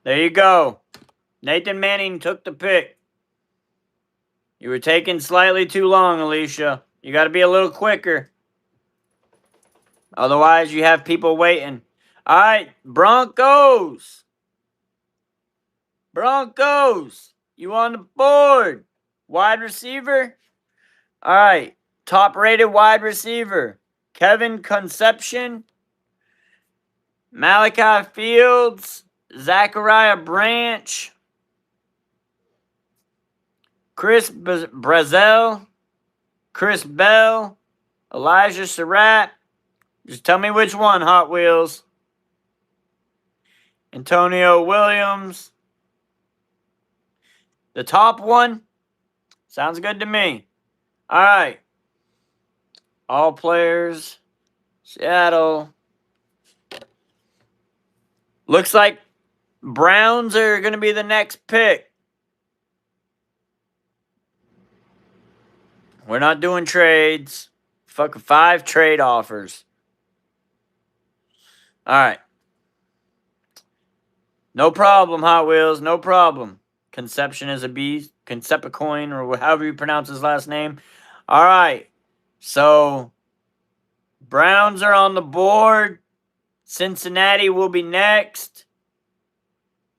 There you go. Nathan Manning took the pick. You were taking slightly too long, Alicia. You got to be a little quicker. Otherwise, you have people waiting. All right, Broncos. Broncos. You on the board. Wide receiver. All right, top-rated wide receiver. Kevin Conception. Malachi Fields. Zachariah Branch. Chris Brazel. Chris Bell. Elijah Surratt. Just tell me which one, Hot Wheels. Antonio Williams. The top one? Sounds good to me. All right. All players. Seattle. Looks like Browns are going to be the next pick. We're not doing trades. Fuck 5 trade offers. All right. No problem, Hot Wheels. No problem. Conception is a beast. Concepicoin, or however you pronounce his last name. All right. So, Browns are on the board. Cincinnati will be next.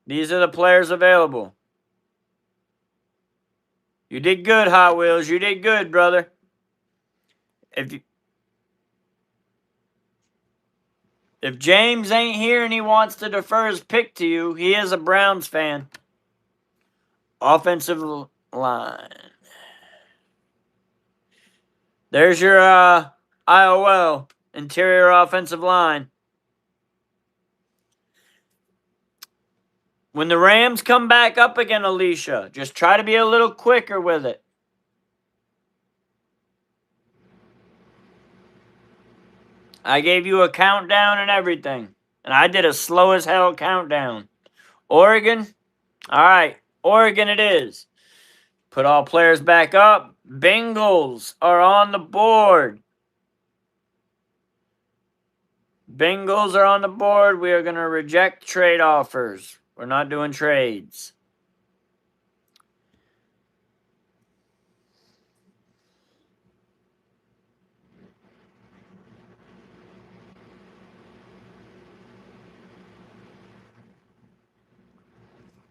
These are the players available. You did good, Hot Wheels. You did good, brother. If James ain't here and he wants to defer his pick to you, he is a Browns fan. Offensive line. There's your IOL, interior offensive line. When the Rams come back up again, Alicia, just try to be a little quicker with it. I gave you a countdown and everything. And I did a slow as hell countdown. Oregon? All right, Oregon it is. Put all players back up. Bengals are on the board. Bengals are on the board. We are going to reject trade offers. We're not doing trades.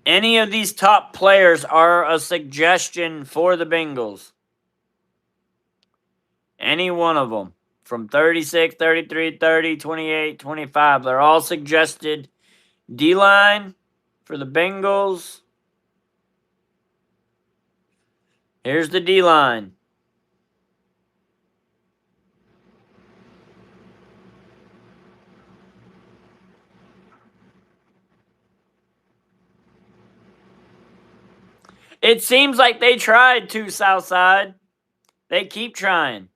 Any of these top players are a suggestion for the Bengals. Any one of them. From 36, 33, 30, 28, 25. They're all suggested. D-line for the Bengals. Here's the D-line. It seems like they tried to, Southside. They keep trying.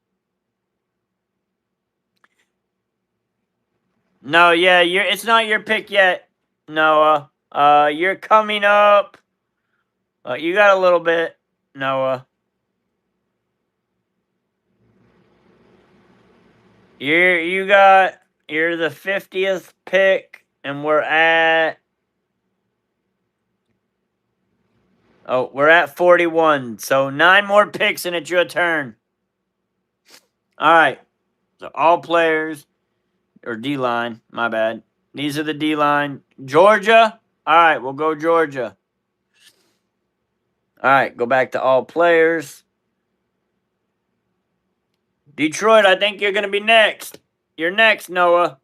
No, yeah, it's not your pick yet, Noah. You're coming up. You got a little bit, Noah. You're the 50th pick, and we're at 41. So 9 more picks, and it's your turn. All right. So all players, or D-line, my bad. These are the D-line. Georgia. All right, we'll go Georgia. All right, go back to all players. Detroit, I think you're going to be next. You're next, Noah.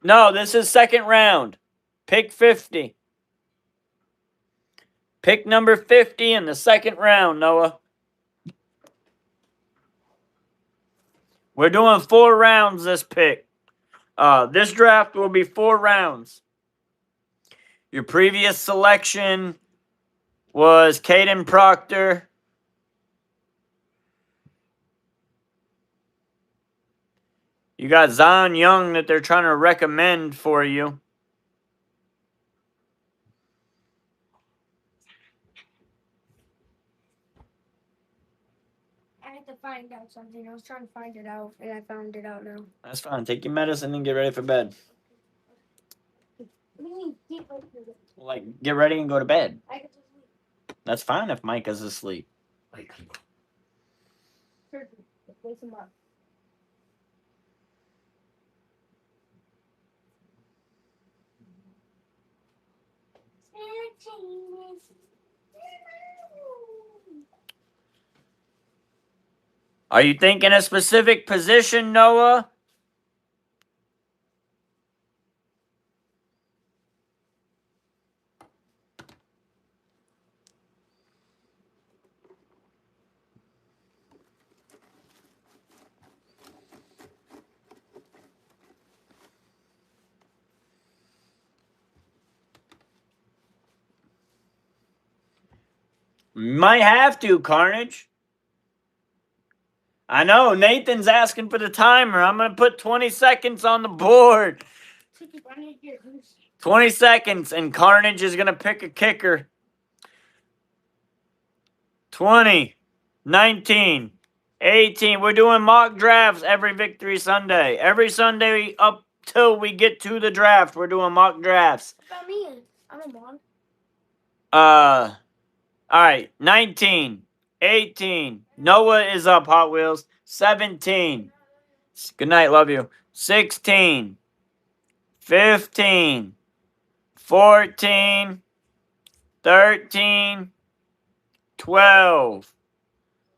No, this is second round. Pick 50. Pick number 50 in the second round, Noah. We're doing 4 rounds this pick. This draft will be 4 rounds. Your previous selection was Caden Proctor. You got Zion Young that they're trying to recommend for you. I had to find out something. I was trying to find it out, and I found it out now. That's fine. Take your medicine and get ready for bed. Like, get ready and go to bed. I get to sleep. That's fine if Micah's asleep. Wake him up. Are you thinking a specific position, Noah? Might have to, Carnage. I know, Nathan's asking for the timer. I'm going to put 20 seconds on the board. 20 seconds, and Carnage is going to pick a kicker. 20, 19, 18. We're doing mock drafts every Victory Sunday. Every Sunday up till we get to the draft, we're doing mock drafts. What about me? I'm a mom. All right, 19, 18. Noah is up, Hot Wheels. 17. Good night, love you. 16, 15, 14, 13, 12,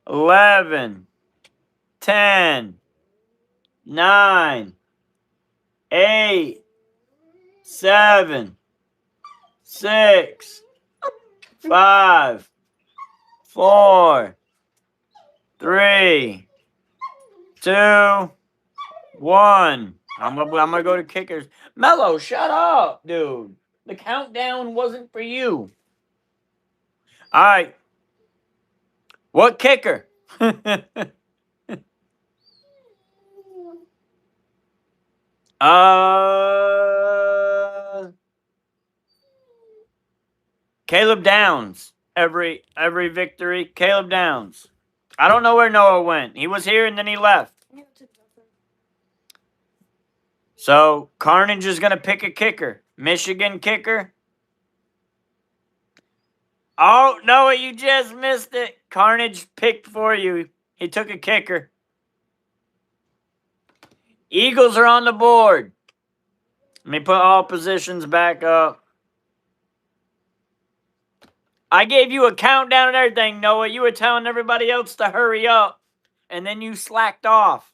11, 10, 9, 8, 7, 6, 5, 4, 3, 2, 1. I'm gonna go to kickers. Mello, shut up, dude. The countdown wasn't for you. All right. What kicker? Caleb Downs. Every victory, Caleb Downs. I don't know where Noah went. He was here and then he left. So Carnage is gonna pick a kicker. Michigan kicker. Oh, Noah, you just missed it. Carnage picked for you. He took a kicker. Eagles are on the board. Let me put all positions back up. I gave you a countdown and everything, Noah. You were telling everybody else to hurry up, and then you slacked off.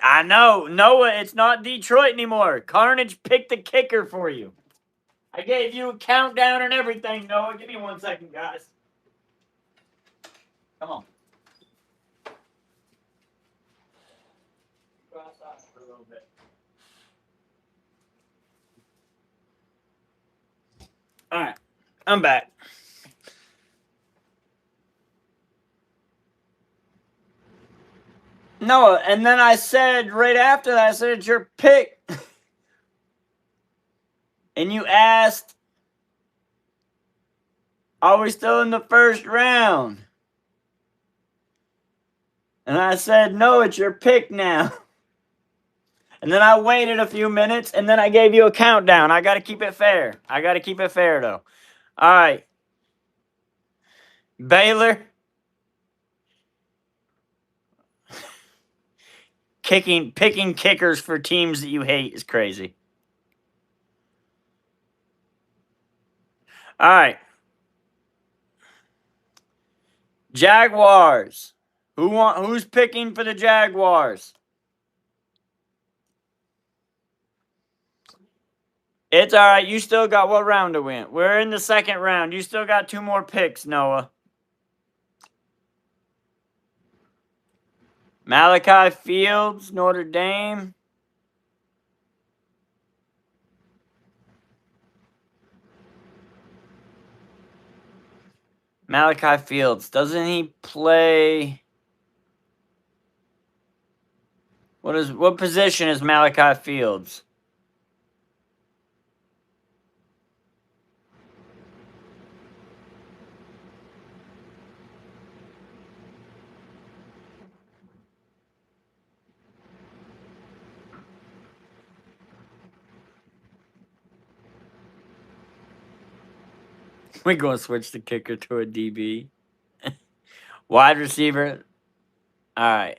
I know. Noah, it's not Detroit anymore. Carnage picked the kicker for you. I gave you a countdown and everything, Noah. Give me 1 second, guys. Come on. Go outside for a little bit. All right. I'm back. Noah, and then I said right after that, I said, it's your pick. And you asked, are we still in the first round? And I said, no, it's your pick now. And then I waited a few minutes, and then I gave you a countdown. I got to keep it fair. I got to keep it fair, though. All right. Baylor. Picking kickers for teams that you hate is crazy. All right. Jaguars. Who's picking for the Jaguars? It's all right. You still got what round to win? We're in the second round. You still got 2 more picks, Noah. Malachi Fields, Notre Dame. Malachi Fields. Doesn't he play... What position is Malachi Fields? We're going to switch the kicker to a DB. Wide receiver. All right.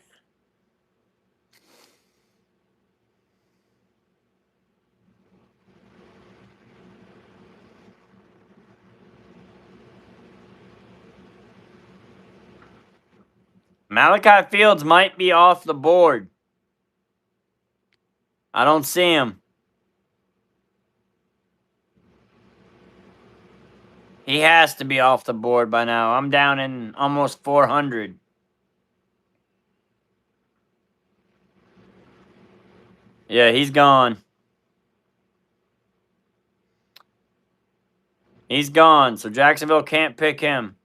Malachi Fields might be off the board. I don't see him. He has to be off the board by now. I'm down in almost 400. Yeah, he's gone. He's gone, so Jacksonville can't pick him.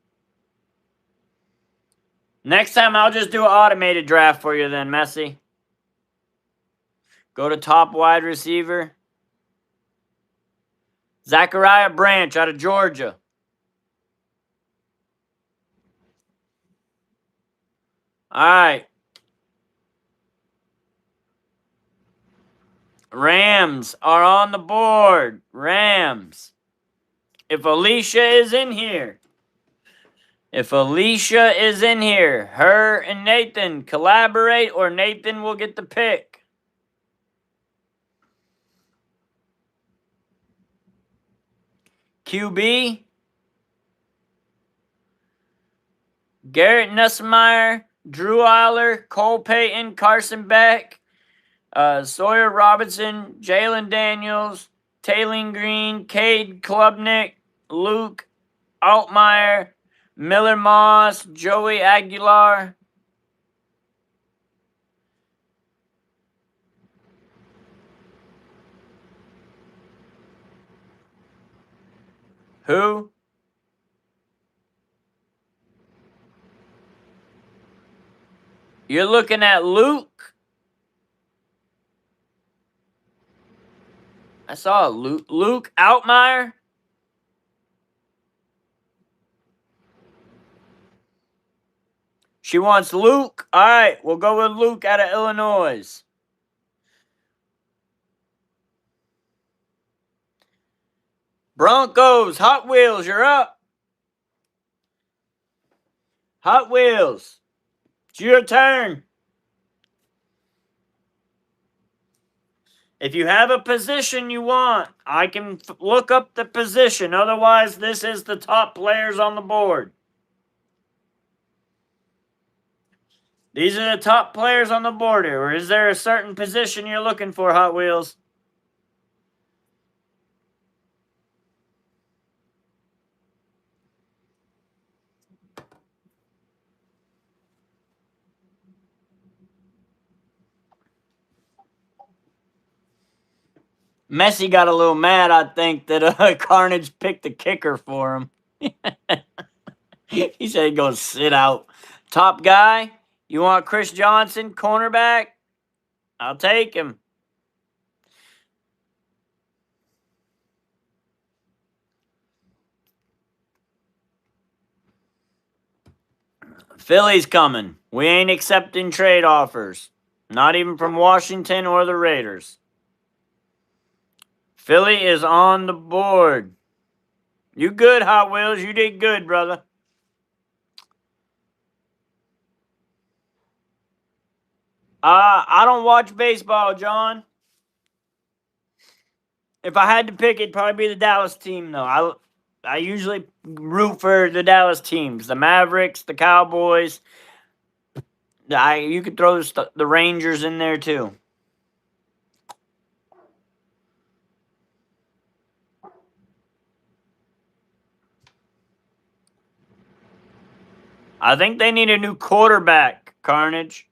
Next time, I'll just do an automated draft for you then, Messi. Go to top wide receiver. Zachariah Branch out of Georgia. All right. Rams are on the board. Rams. If Alicia is in here. Her and Nathan collaborate or Nathan will get the pick. QB. Garrett Nussmeier, Drew Eiler, Cole Payton, Carson Beck, Sawyer Robinson, Jalen Daniels, Taylor Green, Cade Klubnik, Luke Altmaier, Miller Moss, Joey Aguilar. Who? You're looking at Luke? I saw Luke Altmaier. She wants Luke. All right, we'll go with Luke out of Illinois. Broncos, Hot Wheels, you're up. Hot Wheels, it's your turn. If you have a position you want, I can look up the position. Otherwise, this is the top players on the board. These are the top players on the board here. Or is there a certain position you're looking for, Hot Wheels? Messi got a little mad, I think, that Carnage picked the kicker for him. He said he'd go sit out. Top guy, you want Chris Johnson, cornerback? I'll take him. Philly's coming. We ain't accepting trade offers. Not even from Washington or the Raiders. Philly is on the board. You good, Hot Wheels. You did good, brother. I don't watch baseball, John. If I had to pick, it'd probably be the Dallas team, though. I usually root for the Dallas teams. The Mavericks, the Cowboys. You could throw the Rangers in there, too. I think they need a new quarterback, Carnage.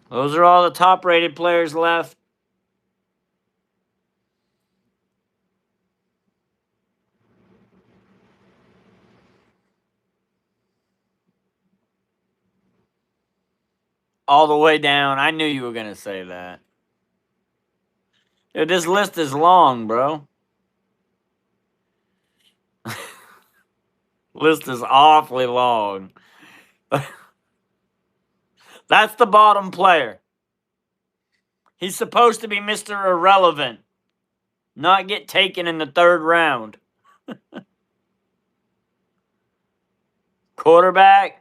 Those are all the top-rated players left. All the way down. I knew you were going to say that. Dude, this list is long, bro. List is awfully long. That's the bottom player. He's supposed to be Mr. Irrelevant. Not get taken in the third round. Quarterback.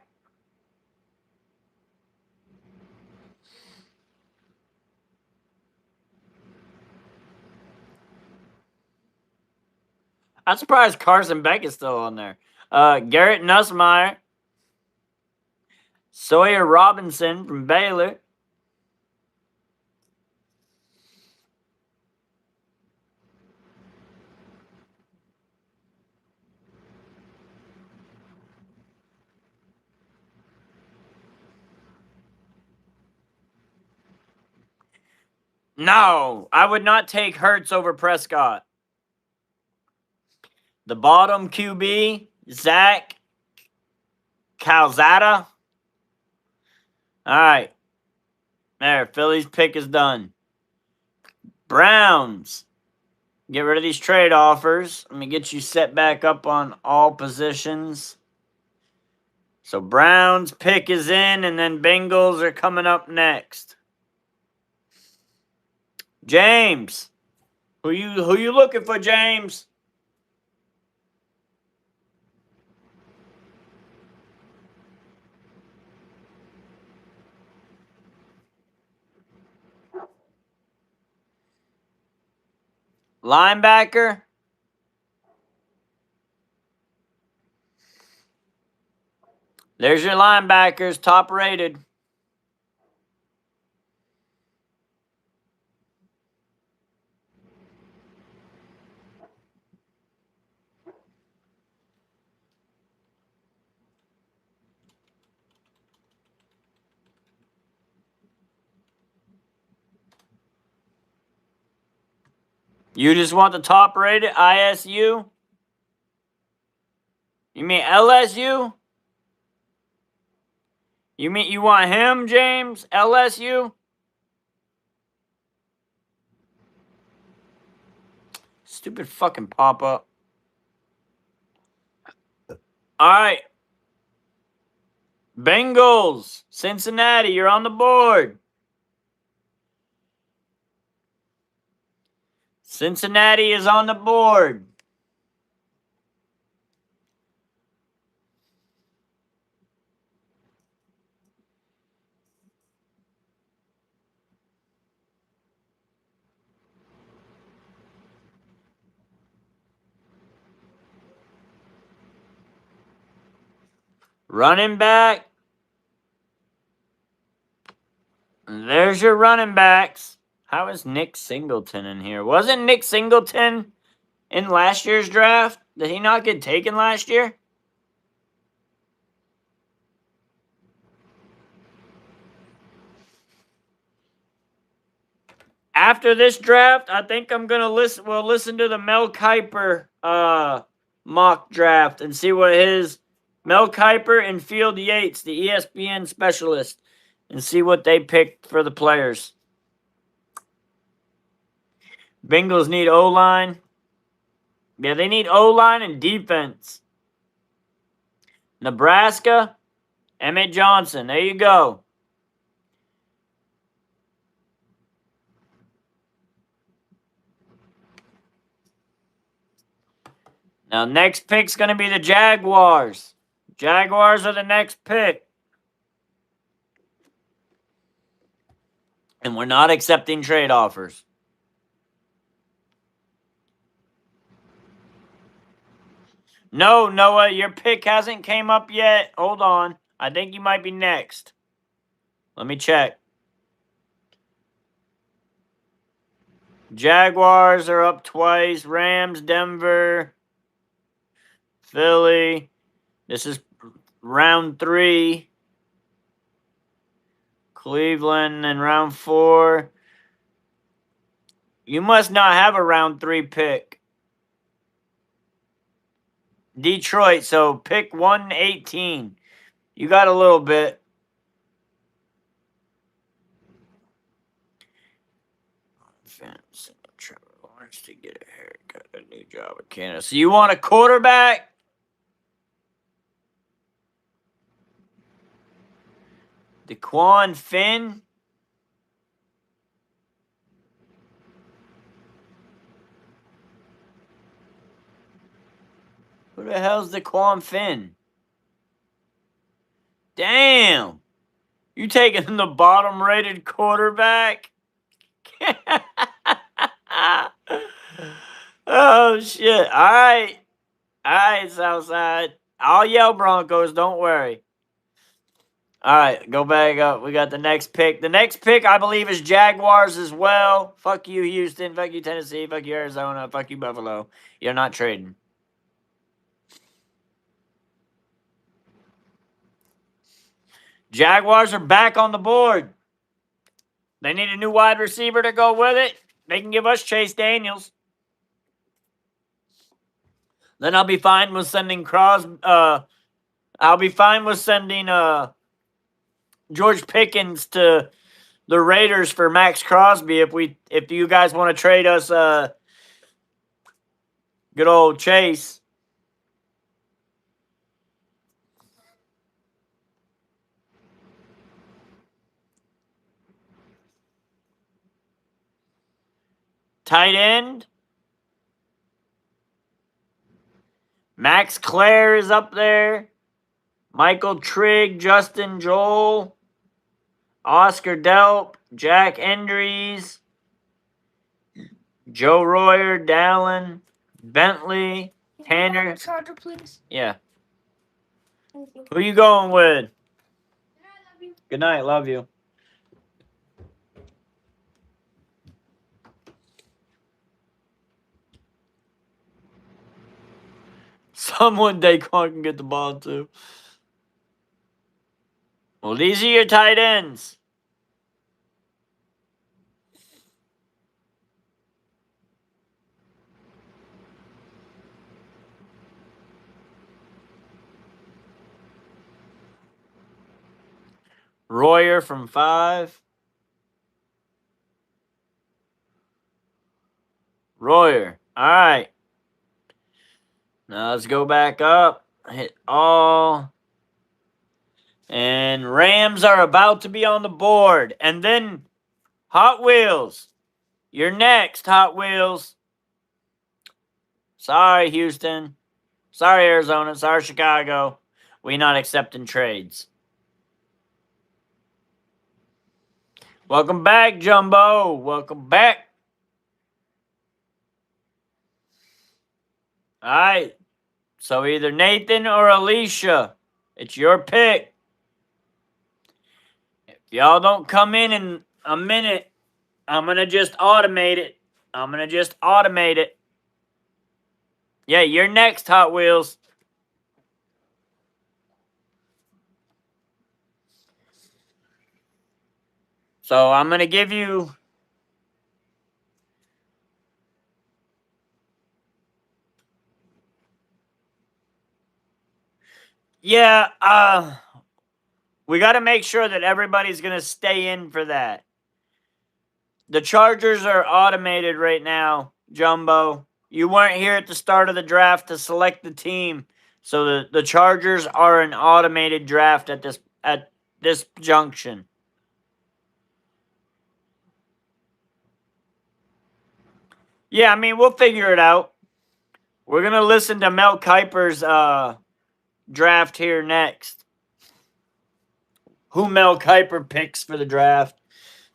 I'm surprised Carson Beck is still on there. Garrett Nussmeier. Sawyer Robinson from Baylor. No, I would not take Hurts over Prescott. The bottom QB, Zach Calzada. All right. There, Philly's pick is done. Browns. Get rid of these trade offers. Let me get you set back up on all positions. So Browns pick is in, and then Bengals are coming up next. James. Who you looking for, James? Linebacker. There's your linebackers, top rated. You just want the top rated ISU? You mean LSU? You mean you want him, James? LSU? Stupid fucking pop-up. All right. Bengals, Cincinnati, you're on the board. Cincinnati is on the board. Running back. There's your running backs. How is Nick Singleton in here? Wasn't Nick Singleton in last year's draft? Did he not get taken last year? After this draft, I think I'm gonna listen. We'll listen to the Mel Kiper mock draft and see what his Mel Kiper and Field Yates, the ESPN specialist, and see what they picked for the players. Bengals need O-line. Yeah, they need O-line and defense. Nebraska, Emmett Johnson. There you go. Now, next pick's going to be the Jaguars. Jaguars are the next pick. And we're not accepting trade offers. No, Noah, your pick hasn't came up yet. Hold on. I think you might be next. Let me check. Jaguars are up twice. Rams, Denver, Philly. This is round 3. Cleveland in round 4. You must not have a round 3 pick. Detroit, so pick 118. You got a little bit. Trevor Lawrence to get a haircut, a new job at Canada. So you want a quarterback? DeQuan Finn? Who the hell's DeQuan Finn? Damn. You taking the bottom rated quarterback? Oh, shit. All right. All right, Southside. I'll yell Broncos. Don't worry. All right, go back up. We got the next pick. The next pick, I believe, is Jaguars as well. Fuck you, Houston. Fuck you, Tennessee. Fuck you, Arizona. Fuck you, Buffalo. You're not trading. Jaguars are back on the board. They need a new wide receiver to go with it. They can give us Chase Daniels. Then I'll be fine with sending I'll be fine with sending George Pickens to the Raiders for Max Crosby if you guys want to trade us good old Chase. Tight end. Max Clare is up there. Michael Trigg, Justin Joel, Oscar Delp, Jack Endries, Joe Royer, Dallin, Bentley, Tanner. Charger, please. Yeah. Thank you. Who you going with? Good night. Love you. Someone Daquan can get the ball to. Well, these are your tight ends. Royer from 5. Royer. All right. Now let's go back up. Hit all. And Rams are about to be on the board. And then Hot Wheels. You're next, Hot Wheels. Sorry, Houston. Sorry, Arizona. Sorry, Chicago. We not accepting trades. Welcome back, Jumbo. Welcome back. All right. So either Nathan or Alicia. It's your pick. If y'all don't come in a minute, I'm going to just automate it. Yeah, you're next, Hot Wheels. So I'm going to give you... Yeah, we got to make sure that everybody's going to stay in for that. The Chargers are automated right now, Jumbo. You weren't here at the start of the draft to select the team. So the Chargers are an automated draft at this junction. Yeah, I mean, we'll figure it out. We're going to listen to Mel Kiper's draft here next. Who Mel Kiper picks for the draft.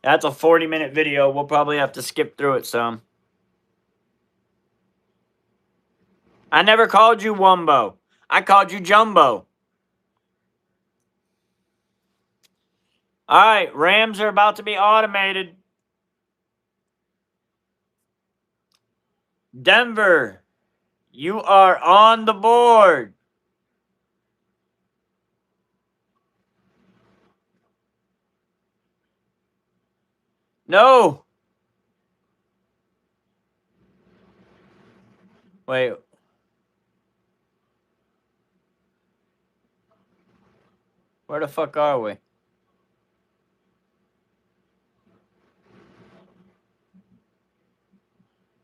That's a 40-minute video. We'll probably have to skip through it some. I never called you Wumbo. I called you Jumbo. All right, Rams are about to be automated. Denver, you are on the board. No. Wait. Where the fuck are we?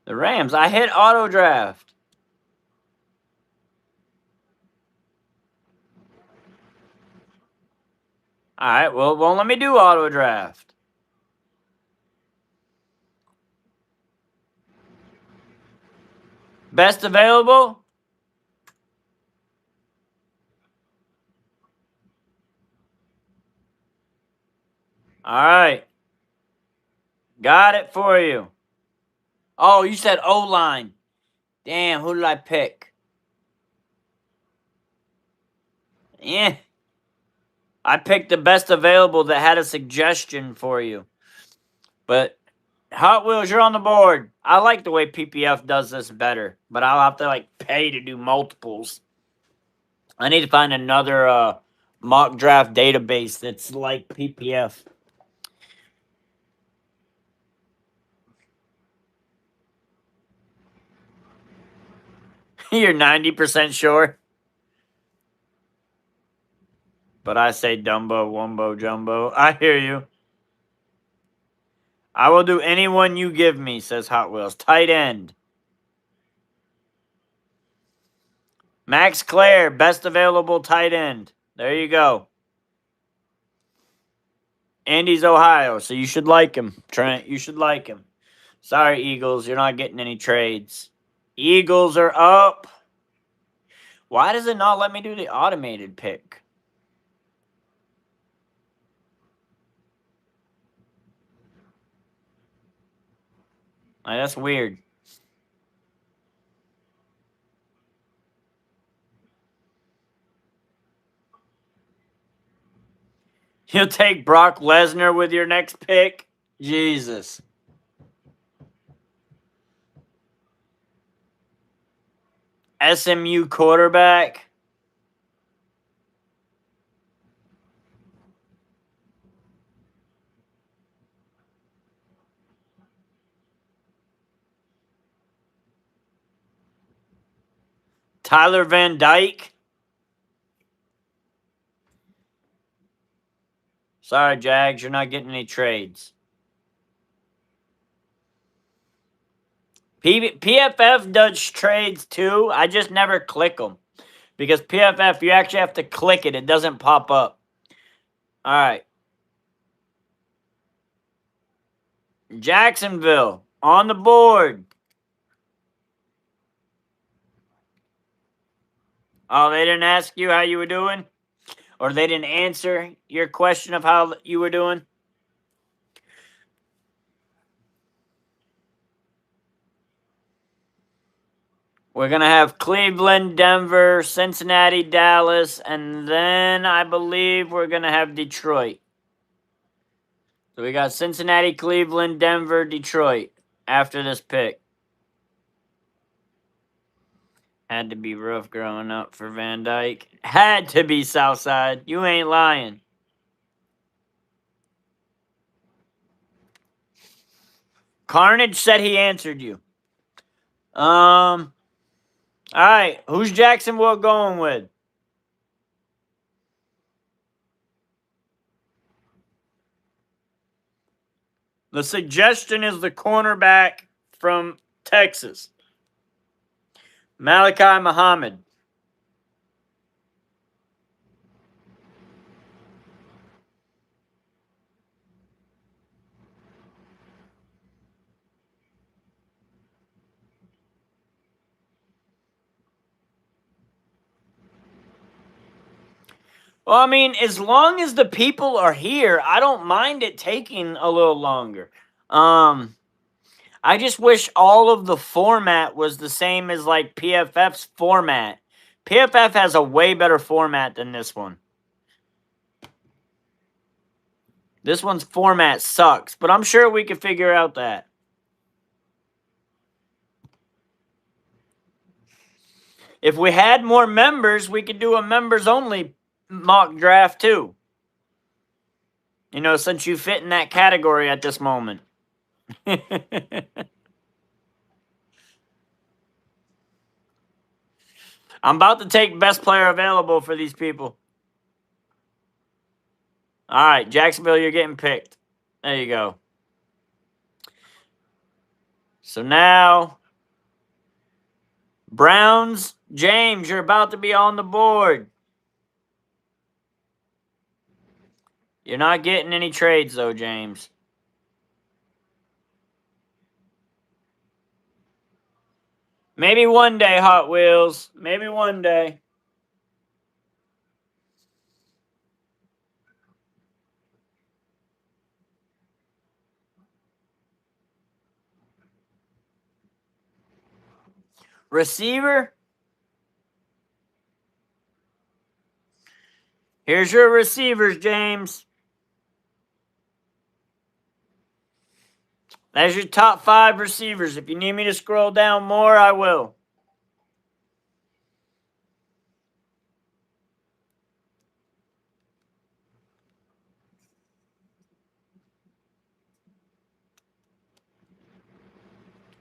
The Rams. I hit auto draft. All right, well, won't let me do auto draft. Best available? All right. Got it for you. Oh, you said O-line. Damn, who did I pick? Yeah. I picked the best available that had a suggestion for you. But Hot Wheels, you're on the board. I like the way PPF does this better, but I'll have to pay to do multiples. I need to find another mock draft database that's like PPF. You're 90% sure? But I say Dumbo, Wumbo, Jumbo. I hear you. I will do anyone you give me, says Hot Wheels. Tight end. Max Clare, best available tight end. There you go. Andy's Ohio, so you should like him. Trent, you should like him. Sorry, Eagles, you're not getting any trades. Eagles are up. Why does it not let me do the automated pick? That's weird. You'll take Brock Lesnar with your next pick? Jesus. SMU quarterback? Tyler Van Dyke? Sorry, Jags, you're not getting any trades. PFF does trades too. I just never click them. Because PFF, you actually have to click it. It doesn't pop up. All right. Jacksonville on the board. Oh, they didn't ask you how you were doing? Or they didn't answer your question of how you were doing? We're going to have Cleveland, Denver, Cincinnati, Dallas, and then I believe we're going to have Detroit. So we got Cincinnati, Cleveland, Denver, Detroit after this pick. Had to be rough growing up for Van Dyke. Had to be Southside. You ain't lying. Carnage said he answered you. All right. Who's Jacksonville going with? The suggestion is the cornerback from Texas, Malachi Muhammad. Well, I mean, as long as the people are here, I don't mind it taking a little longer. I just wish all of the format was the same as like PFF's format. PFF has a way better format than this one. This one's format sucks, but I'm sure we could figure out that. If we had more members, we could do a members only mock draft too. You know, since you fit in that category at this moment. I'm about to take best player available for these people. All right, Jacksonville, you're getting picked. There you go. So now, Browns, James, you're about to be on the board. You're not getting any trades, though, James. Maybe one day, Hot Wheels. Maybe one day. Receiver. Here's your receivers, James. That's your top 5 receivers. If you need me to scroll down more, I will.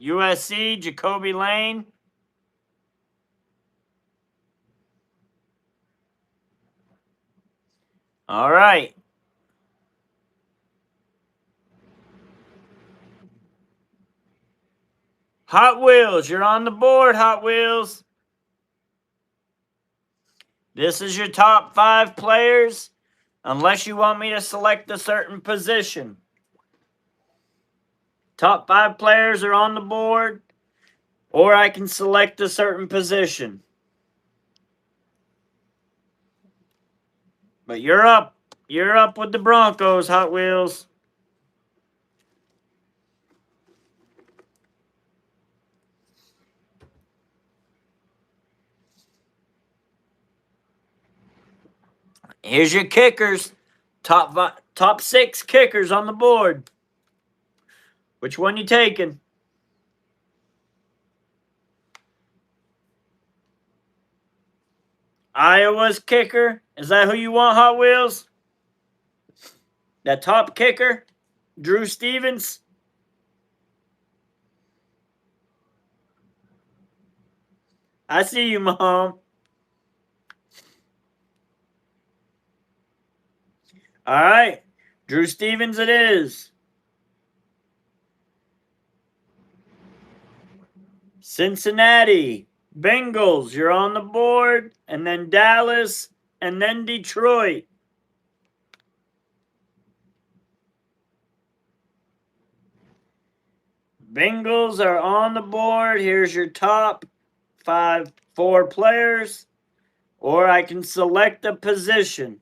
USC, Jacoby Lane. All right. Hot Wheels, you're on the board, Hot Wheels. This is your top 5 players, unless you want me to select a certain position. Top 5 players are on the board, or I can select a certain position. But you're up. You're up with the Broncos, Hot Wheels. Here's your kickers. Top 6 kickers on the board. Which one you taking? Iowa's kicker. Is that who you want, Hot Wheels? That top kicker? Drew Stevens? I see you, Mom. All right. Drew Stevens it is. Cincinnati. Bengals, you're on the board. And then Dallas. And then Detroit. Bengals are on the board. Here's your top 4 players. Or I can select a position.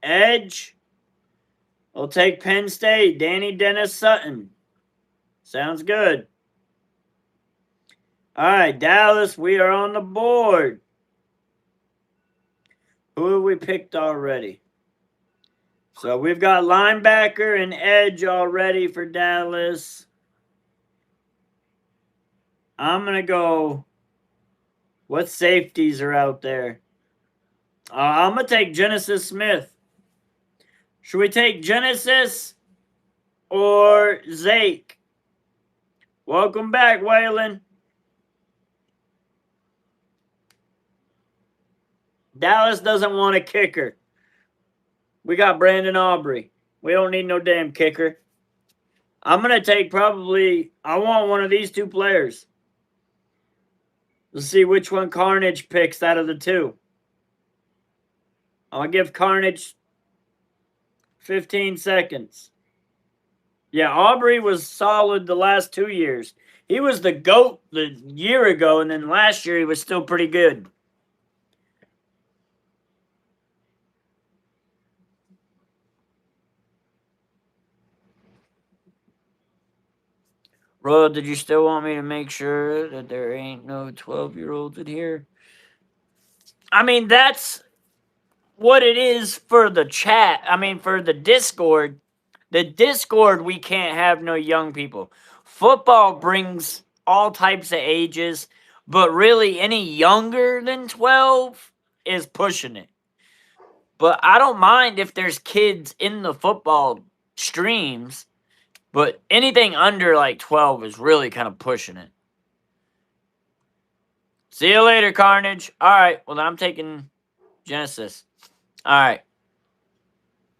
Edge. We'll take Penn State. Danny Dennis Sutton. Sounds good. All right, Dallas, we are on the board. Who have we picked already? So we've got linebacker and edge already for Dallas. I'm going to go. What safeties are out there? I'm going to take Genesis Smith. Should we take Genesis or Zake? Welcome back, Waylon. Dallas doesn't want a kicker. We got Brandon Aubrey. We don't need no damn kicker. I'm going to take I want one of these 2 players. Let's see which one Carnage picks out of the 2. I'll give Carnage 15 seconds. Yeah, Aubrey was solid the last 2 years. He was the GOAT the year ago, and then last year he was still pretty good. Bro, did you still want me to make sure that there ain't no 12-year-olds in here? I mean, that's what it is for the chat. I mean, for the Discord. The Discord, we can't have no young people. Football brings all types of ages, but really any younger than 12 is pushing it. But I don't mind if there's kids in the football streams, but anything under like 12 is really kind of pushing it. See you later, Carnage. All right, well, then I'm taking Genesis. All right.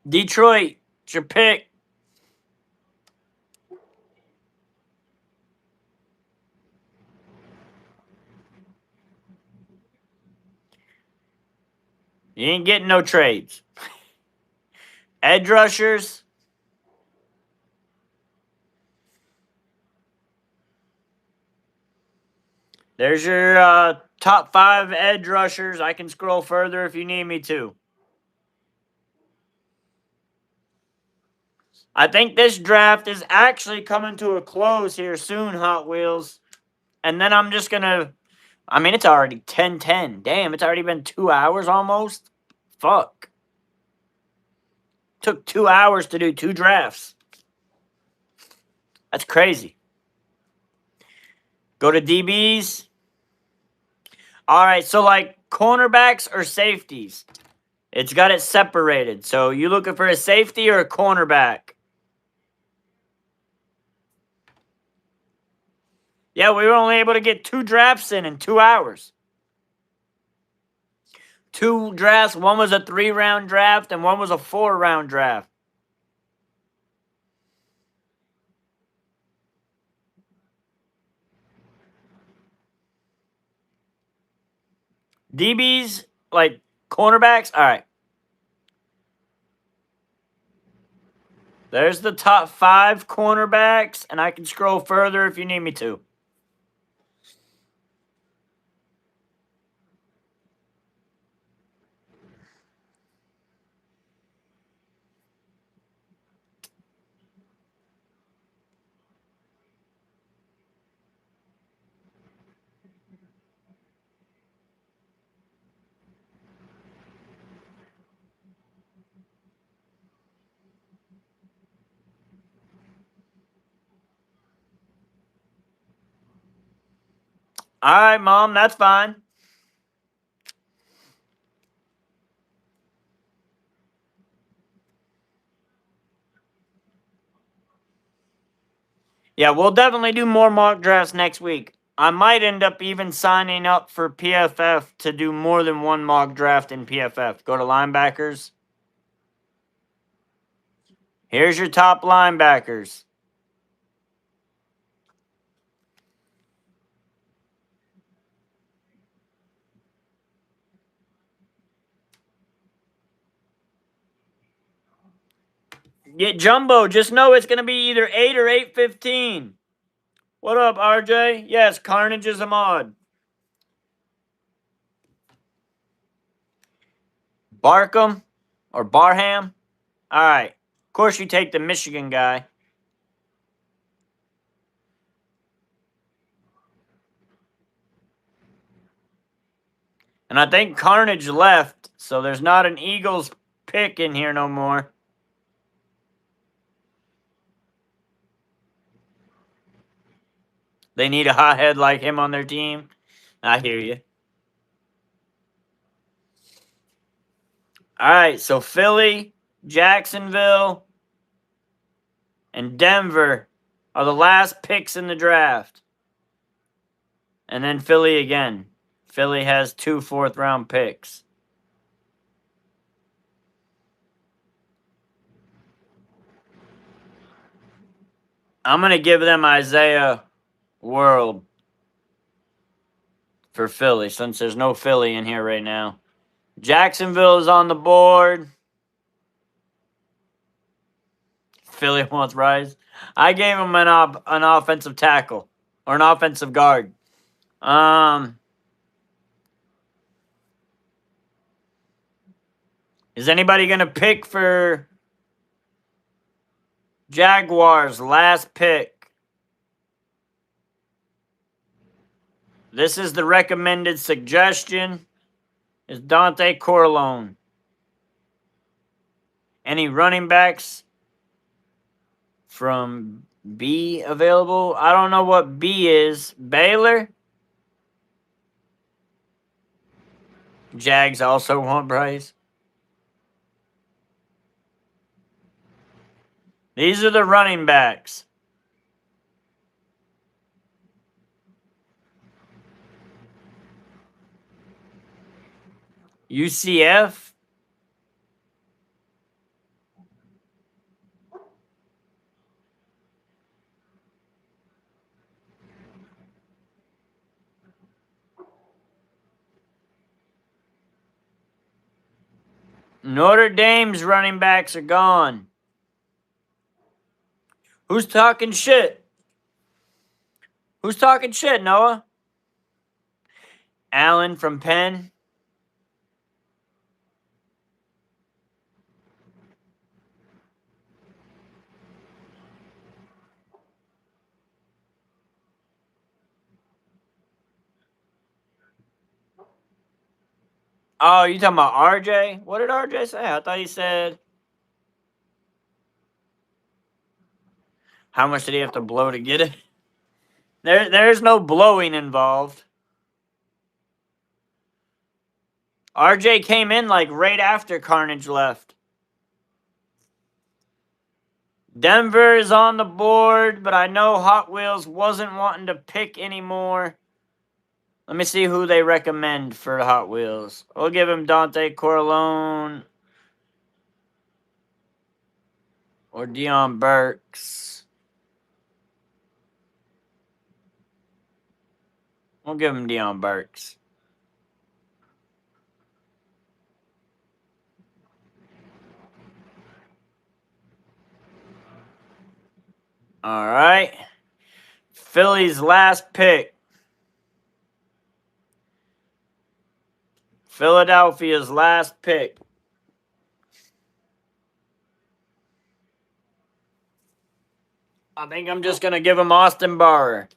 Detroit, it's your pick. You ain't getting no trades. Edge rushers. There's your top 5 edge rushers. I can scroll further if you need me to. I think this draft is actually coming to a close here soon, Hot Wheels. And then I'm just going to... I mean, it's already 10:10. Damn, it's already been 2 hours almost. Fuck. Took 2 hours to do 2 drafts. That's crazy. Go to DBs. All right, so like cornerbacks or safeties? It's got it separated. So you looking for a safety or a cornerback? Yeah, we were only able to get 2 drafts in 2 hours. 2 drafts. One was a 3-round draft and one was a 4-round draft. DBs, like cornerbacks. All right. There's the top 5 cornerbacks, and I can scroll further if you need me to. All right, Mom, that's fine. Yeah, we'll definitely do more mock drafts next week. I might end up even signing up for PFF to do more than one mock draft in PFF. Go to linebackers. Here's your top linebackers. Get jumbo. Just know it's going to be either 8 or 8:15. What up, RJ? Yes, Carnage is a mod. Barkham or Barham? All right. Of course, you take the Michigan guy. And I think Carnage left, so there's not an Eagles pick in here no more. They need a hothead like him on their team. I hear you. All right, so Philly, Jacksonville, and Denver are the last picks in the draft. And then Philly again. Philly has 2 fourth-round picks. I'm going to give them Isaiah World for Philly, since there's no Philly in here right now. Jacksonville is on the board. Philly wants Rice. I gave him an offensive tackle or an offensive guard. Is anybody going to pick for Jaguars' last pick? This is the recommended suggestion. Is Dante Corleone. Any running backs from B available? I don't know what B is. Baylor? Jags also want Bryce. These are the running backs. UCF? Notre Dame's running backs are gone. Who's talking shit? Who's talking shit, Noah? Allen from Penn? Oh, you talking about RJ? What did RJ say? I thought he said... How much did he have to blow to get it? There's no blowing involved. RJ came in like right after Carnage left. Denver is on the board, but I know Hot Wheels wasn't wanting to pick anymore. Let me see who they recommend for Hot Wheels. We'll give him Dante Corleone or Dion Burks. We'll give him Dion Burks. All right. Philly's last pick. Philadelphia's last pick. I think I'm just going to give him Austin Barr.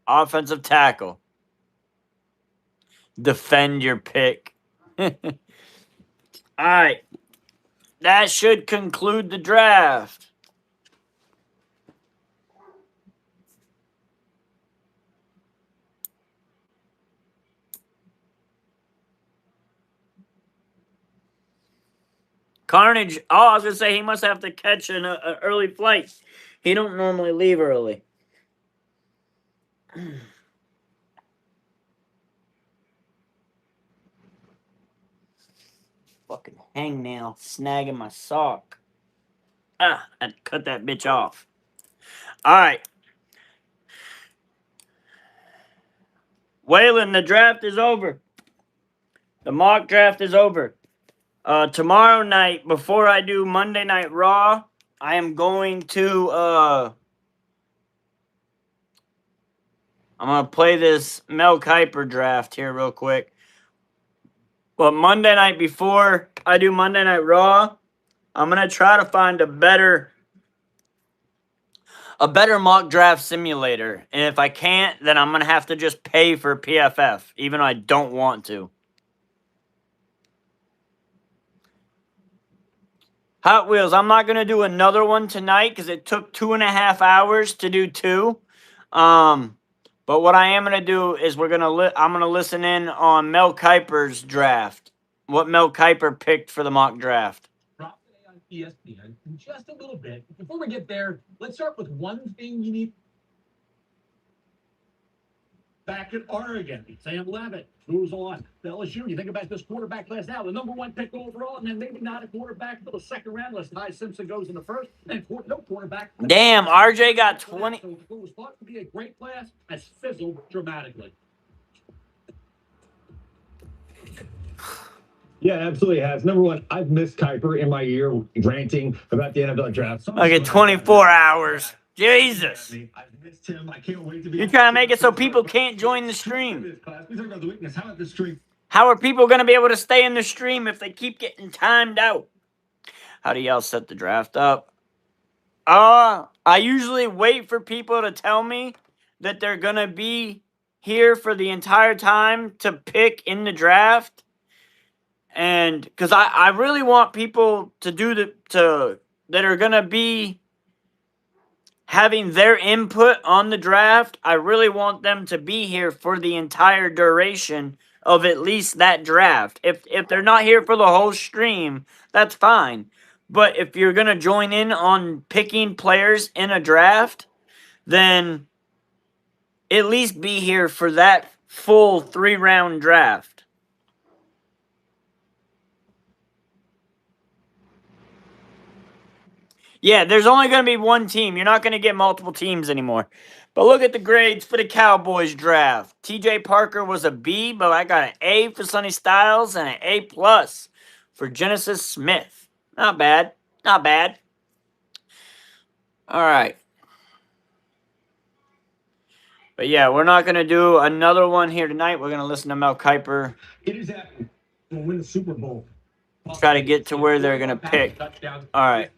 Offensive tackle. Defend your pick. All right. That should conclude the draft. Carnage. Oh, I was gonna say he must have to catch an early flight. He don't normally leave early. Fucking hangnail snagging my sock. Ah, I had to cut that bitch off. All right. Waylon, the draft is over. The mock draft is over. Tomorrow night, before I do Monday Night Raw, I am going to I'm gonna play this Mel Kiper draft here real quick. But Monday night before I do Monday Night Raw, I'm gonna try to find a better mock draft simulator. And if I can't, then I'm gonna have to just pay for PFF, even though I don't want to. Hot Wheels, I'm not gonna do another one tonight because it took 2.5 hours to do 2. But what I am gonna do is I'm gonna listen in on Mel Kiper's draft. What Mel Kiper picked for the mock draft. Drop today on ESPN in just a little bit. Before we get there, let's start with one thing you need. Back at Oregon, Sam Levitt moves on to LSU. You think about this quarterback class now, the number 1 pick overall, and then maybe not a quarterback until the second round unless Ty Simpson goes in the first, and no quarterback. Damn, RJ got 20. So what was thought to be a great class has fizzled dramatically. Yeah, absolutely has. Number one, I've missed Kuiper in my year ranting about the NFL draft. Okay, 24 hours. Jesus. I've missed him. I can't wait to be. You're trying to make it so people can't join the stream. We talk about the weakness. How about the stream? How are people going to be able to stay in the stream if they keep getting timed out? How do y'all set the draft up? I usually wait for people to tell me that they're going to be here for the entire time to pick in the draft. And because I really want people to that are going to be having their input on the draft. I really want them to be here for the entire duration of at least that draft. If they're not here for the whole stream, that's fine. But if you're going to join in on picking players in a draft, then at least be here for that full 3-round draft. Yeah, there's only going to be one team. You're not going to get multiple teams anymore. But look at the grades for the Cowboys draft. TJ Parker was a B, but I got an A for Sonny Styles and an A+ for Genesis Smith. Not bad. Not bad. All right. But yeah, we're not going to do another one here tonight. We're going to listen to Mel Kiper. It is happening. We'll win the Super Bowl. Try to get to where they're going to pick. All right.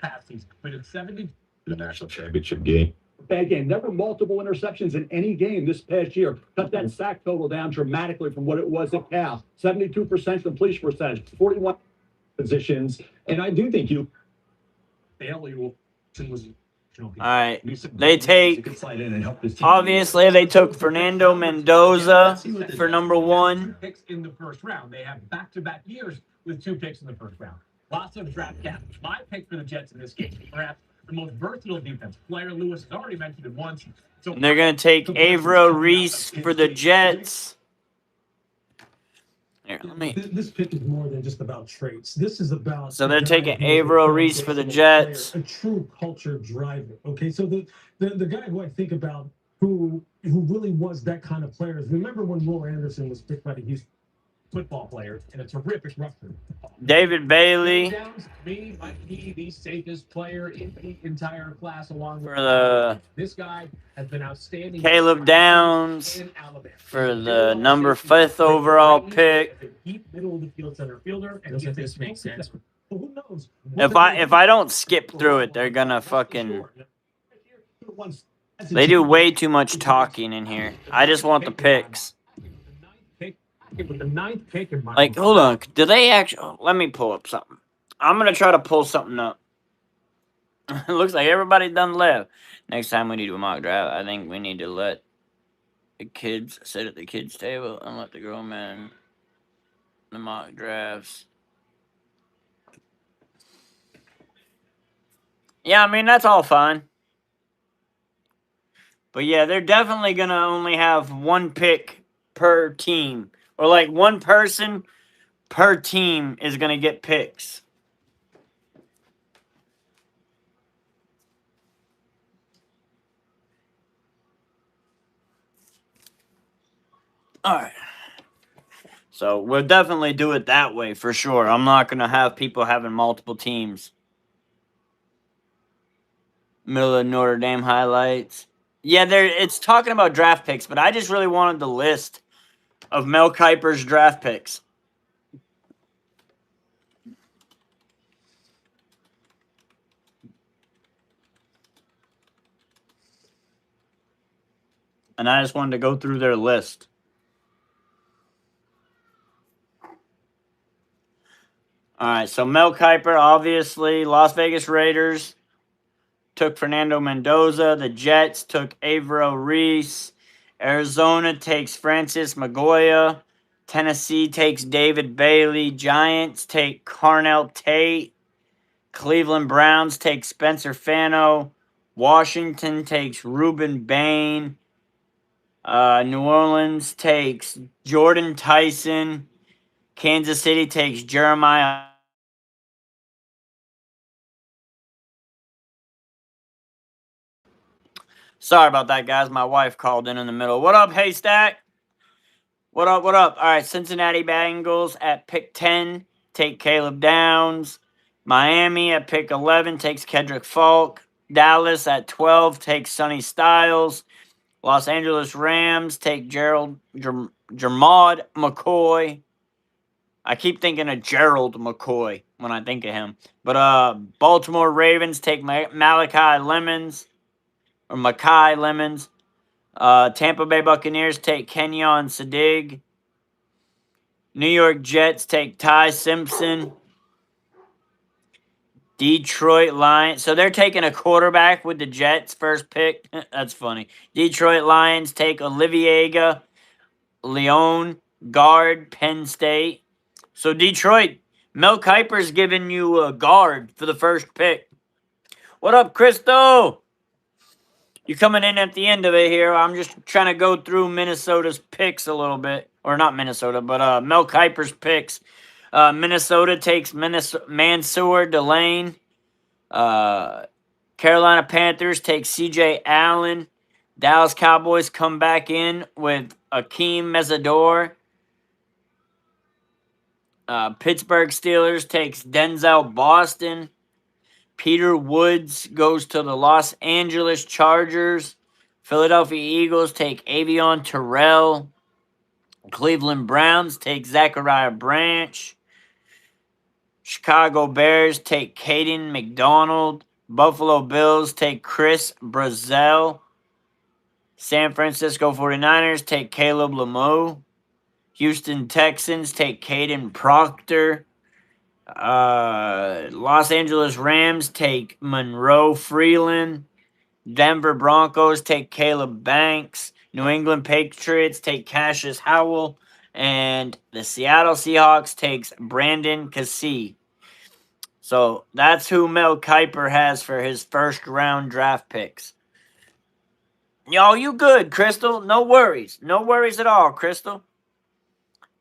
The national championship game. Bad game. Never multiple interceptions in any game this past year. Cut that sack total down dramatically from what it was at Cal. 72% completion percentage, 41 positions. And I do think all right. They take, obviously, they took Fernando Mendoza for number 1. Picks in the first round. They have back-to-back years with 2 picks in the first round. Lots of draft capital. My pick for the Jets in this game, perhaps the most versatile defense player. Lewis has already mentioned it once. So and they're going to take Avro Reese for the Jets. Here, This pick is more than just about traits. This is about. So they're taking Avro Reese for the Jets. A true culture driver. Okay, so the guy who I think about who really was that kind of player is, remember when Will Anderson was picked by the Houston football player and a terrific rusher. David Bailey Me might be the safest player in the entire class, along with for the. This guy has been outstanding. Caleb Downs for the number 5th overall pick. Deep middle of the field center fielder. And doesn't this make sense? Who knows? If I don't skip through it, they're gonna fucking. They do way too much talking in here. I just want the picks. With the 9th pick in mind. Like, hold on. Do they actually... Oh, let me pull up something. I'm going to try to pull something up. It looks like everybody done left. Next time we need to do a mock draft, I think we need to let the kids sit at the kids' table and let the grown men the mock drafts. Yeah, I mean, that's all fine. But yeah, they're definitely going to only have one pick per team. Or like one person per team is going to get picks. All right. So we'll definitely do it that way for sure. I'm not going to have people having multiple teams. Middle of Notre Dame highlights. Yeah, it's talking about draft picks, but I just really wanted the list of Mel Kiper's draft picks. And I just wanted to go through their list. All right, so Mel Kiper, obviously, Las Vegas Raiders took Fernando Mendoza. The Jets took Averill Reese. Arizona takes Francis Magoya. Tennessee takes David Bailey. Giants take Carnell Tate. Cleveland Browns take Spencer Fano. Washington takes Ruben Bain. New Orleans takes Jordan Tyson. Kansas City takes Jeremiah. Sorry about that, guys. My wife called in the middle. What up, Haystack? What up, what up? All right, Cincinnati Bengals at pick 10 take Caleb Downs. Miami at pick 11 takes Kedrick Falk. Dallas at 12 takes Sonny Styles. Los Angeles Rams take Gerald Jermod McCoy. I keep thinking of Gerald McCoy when I think of him. But Baltimore Ravens take Malachi Lemons or Makai Lemons. Tampa Bay Buccaneers take Kenyon Sadig. New York Jets take Ty Simpson. Detroit Lions. So they're taking a quarterback with the Jets first pick. That's funny. Detroit Lions take Olivier Leon, guard, Penn State. So Detroit, Mel Kiper's giving you a guard for the first pick. What up, Christo? You coming in at the end of it here. I'm just trying to go through Minnesota's picks a little bit. Or not Minnesota, but Mel Kiper's picks. Minnesota takes Mansour Delane. Carolina Panthers take C.J. Allen. Dallas Cowboys come back in with Akeem Mesidor. Pittsburgh Steelers takes Denzel Boston. Peter Woods goes to the Los Angeles Chargers. Philadelphia Eagles take Avion Terrell. Cleveland Browns take Zachariah Branch. Chicago Bears take Caden McDonald. Buffalo Bills take Chris Brazel. San Francisco 49ers take Caleb Lemieux. Houston Texans take Caden Proctor. Los Angeles Rams take Monroe Freeland. Denver Broncos take Caleb Banks. New England Patriots take Cassius Howell. And the Seattle Seahawks takes Brandon Cassee. So that's who Mel Kiper has for his first round draft picks. Y'all, you good, Crystal? No worries. No worries at all, Crystal.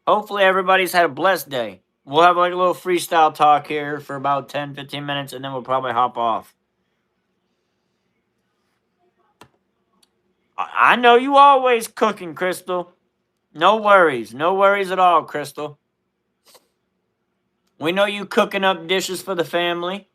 Hopefully everybody's had a blessed day. We'll have like a little freestyle talk here for about 10, 15 minutes, and then we'll probably hop off. I know you always cooking, Crystal. No worries. No worries at all, Crystal. We know you cooking up dishes for the family.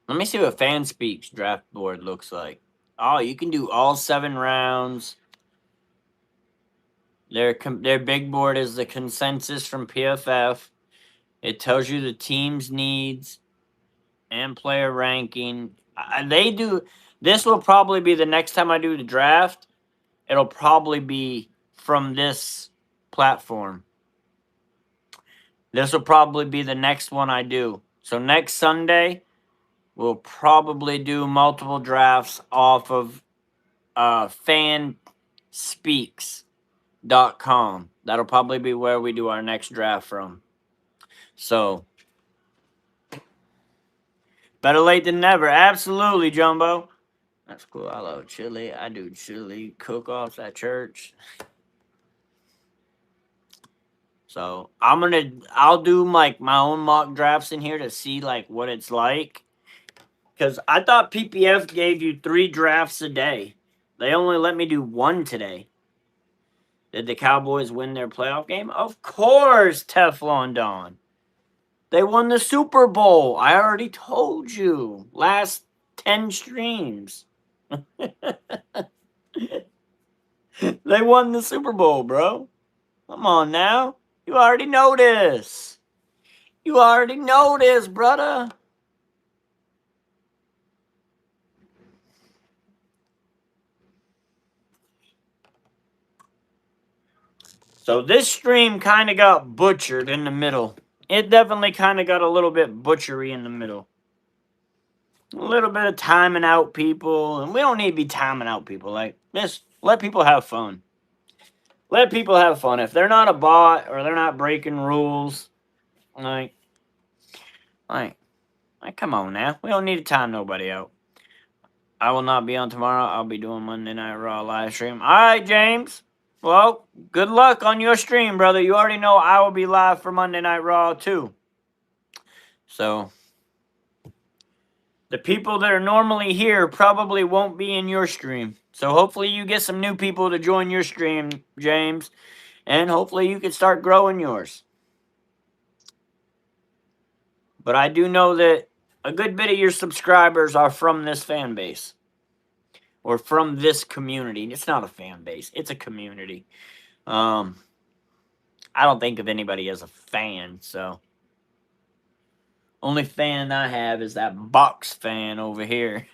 Let me see what FanSpeak's draft board looks like. Oh, you can do all 7 rounds. Their big board is the consensus from PFF. It tells you the team's needs and player ranking. They do. This will probably be the next time I do the draft. It'll probably be from this platform. This will probably be the next one I do. So next Sunday, we'll probably do multiple drafts off of fanspeaks.com. That'll probably be where we do our next draft from. So, better late than never. Absolutely, Jumbo. That's cool. I love chili. I do chili cook-offs at church. So I'll do like my own mock drafts in here to see like what it's like. Because I thought PPF gave you 3 drafts a day. They only let me do 1 today. Did the Cowboys win their playoff game? Of course, Teflon Don. They won the Super Bowl. I already told you. Last 10 streams. They won the Super Bowl, bro. Come on now. You already know this. You already know this, brother. So this stream kind of got butchered in the middle. It definitely kind of got a little bit butchery in the middle. A little bit of timing out people. And we don't need to be timing out people. Like, just let people have fun. Let people have fun. If they're not a bot or they're not breaking rules, like come on now. We don't need to time nobody out. I will not be on tomorrow. I'll be doing Monday Night Raw live stream. All right, James. Well, good luck on your stream, brother. You already know I will be live for Monday Night Raw, too. So, the people that are normally here probably won't be in your stream. So, hopefully you get some new people to join your stream, James. And hopefully you can start growing yours. But I do know that a good bit of your subscribers are from this fan base. Or from this community. It's not a fan base. It's a community. I don't think of anybody as a fan, so. Only fan I have is that box fan over here.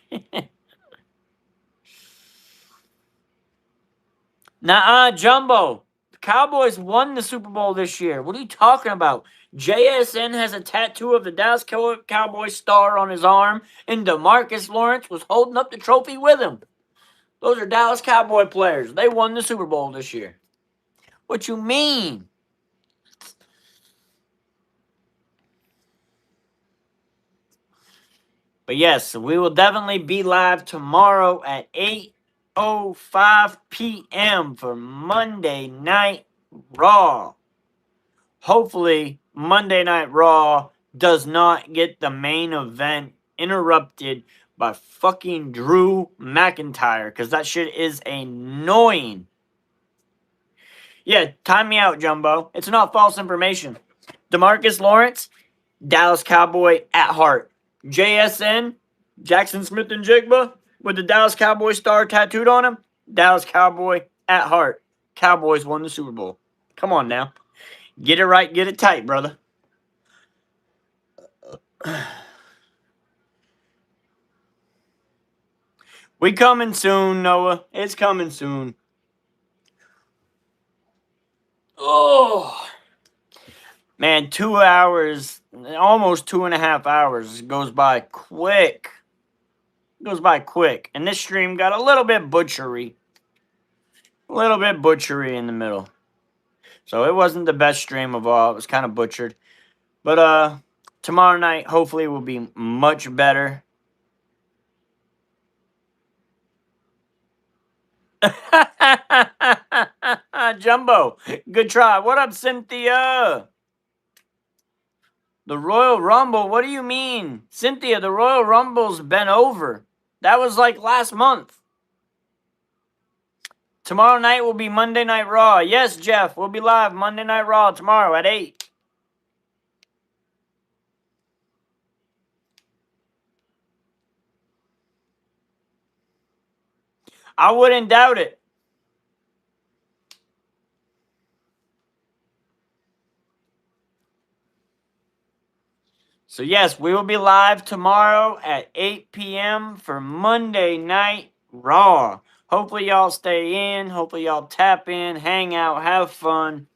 Nah, Jumbo. The Cowboys won the Super Bowl this year. What are you talking about? JSN has a tattoo of the Dallas Cowboys star on his arm, and DeMarcus Lawrence was holding up the trophy with him. Those are Dallas Cowboy players. They won the Super Bowl this year. What you mean? But yes, we will definitely be live tomorrow at 8:05 p.m. for Monday Night Raw. Hopefully, Monday Night Raw does not get the main event interrupted by fucking Drew McIntyre, because that shit is annoying. Yeah, time me out, Jumbo. It's not false information. DeMarcus Lawrence, Dallas Cowboy at heart. JSN, Jackson Smith and Jigba, with the Dallas Cowboy star tattooed on him, Dallas Cowboy at heart. Cowboys won the Super Bowl. Come on now. Get it right, get it tight, brother. We coming soon, Noah. It's coming soon. Oh, man, 2 hours, almost 2.5 hours goes by quick. Goes by quick. And this stream got a little bit butchery. A little bit butchery in the middle. So it wasn't the best stream of all. It was kind of butchered. But tomorrow night, hopefully, will be much better. Jumbo, good try. What up, Cynthia? The Royal Rumble, what do you mean? Cynthia, the Royal Rumble's been over. That was like last month. Tomorrow night will be Monday Night Raw. Yes, Jeff, we'll be live Monday Night Raw tomorrow at 8. I wouldn't doubt it. So, yes, we will be live tomorrow at 8 p.m. for Monday Night Raw. Hopefully, y'all stay in. Hopefully, y'all tap in, hang out, have fun.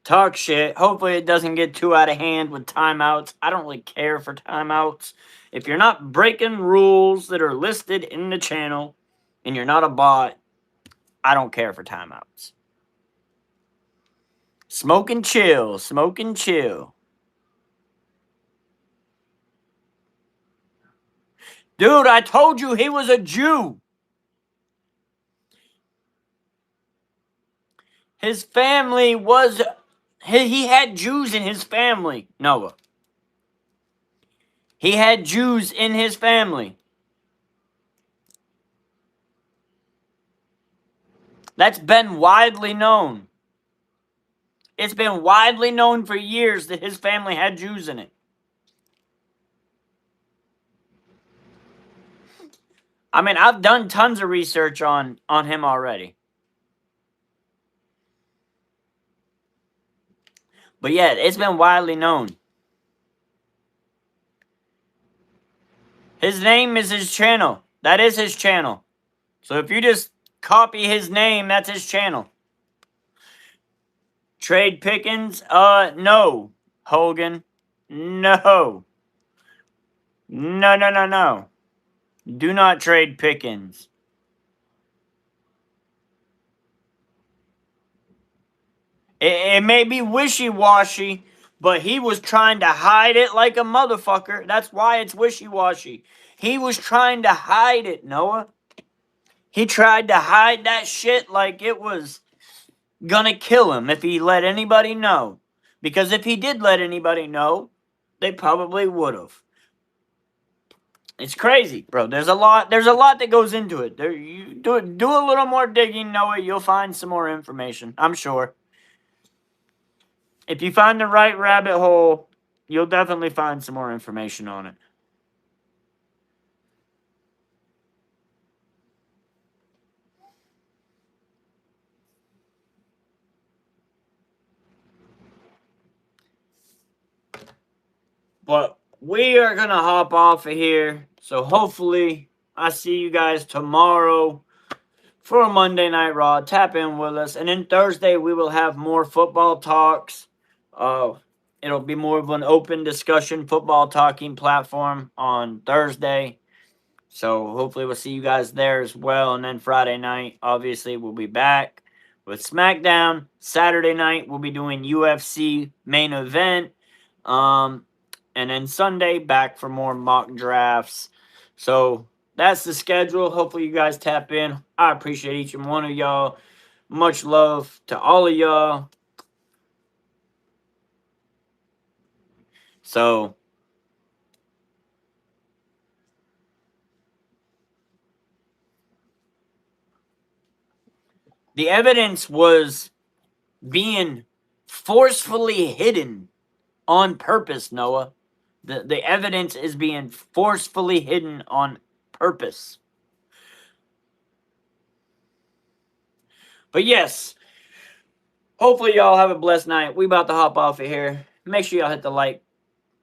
talk shit. Hopefully it doesn't get too out of hand with timeouts. I don't really care for timeouts. If you're not breaking rules that are listed in the channel and you're not a bot, I don't care for timeouts. Smoke and chill. Smoke and chill. Dude, I told you he was a Jew. His family was... He had Jews in his family, Noah. He had Jews in his family. That's been widely known. It's been widely known for years that his family had Jews in it. I mean, I've done tons of research on him already. But yeah, it's been widely known. His name is his channel. That is his channel. So if you just copy his name, that's his channel. Trade Pickens? No. Hogan? No. No, no, no, no. Do not trade Pickens. It may be wishy-washy, but he was trying to hide it like a motherfucker. That's why it's wishy-washy. He was trying to hide it, Noah. He tried to hide that shit like it was gonna kill him if he let anybody know. Because if he did let anybody know, they probably would have. It's crazy, bro. There's a lot that goes into it. You do a little more digging, Noah, you'll find some more information, I'm sure. If you find the right rabbit hole, you'll definitely find some more information on it. But we are going to hop off of here. So hopefully I see you guys tomorrow for a Monday Night Raw. Tap in with us. And then Thursday we will have more football talks. It'll be more of an open discussion football talking platform on Thursday. So hopefully we'll see you guys there as well. And then Friday night, obviously, we'll be back with SmackDown. Saturday night, we'll be doing UFC main event. And then Sunday, back for more mock drafts. So that's the schedule. Hopefully you guys tap in. I appreciate each and one of y'all. Much love to all of y'all. So the evidence was being forcefully hidden on purpose, Noah. The evidence is being forcefully hidden on purpose. But yes, hopefully y'all have a blessed night. We about to hop off of here. Make sure y'all hit the like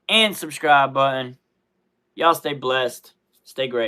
and subscribe button. Y'all stay blessed. Stay great.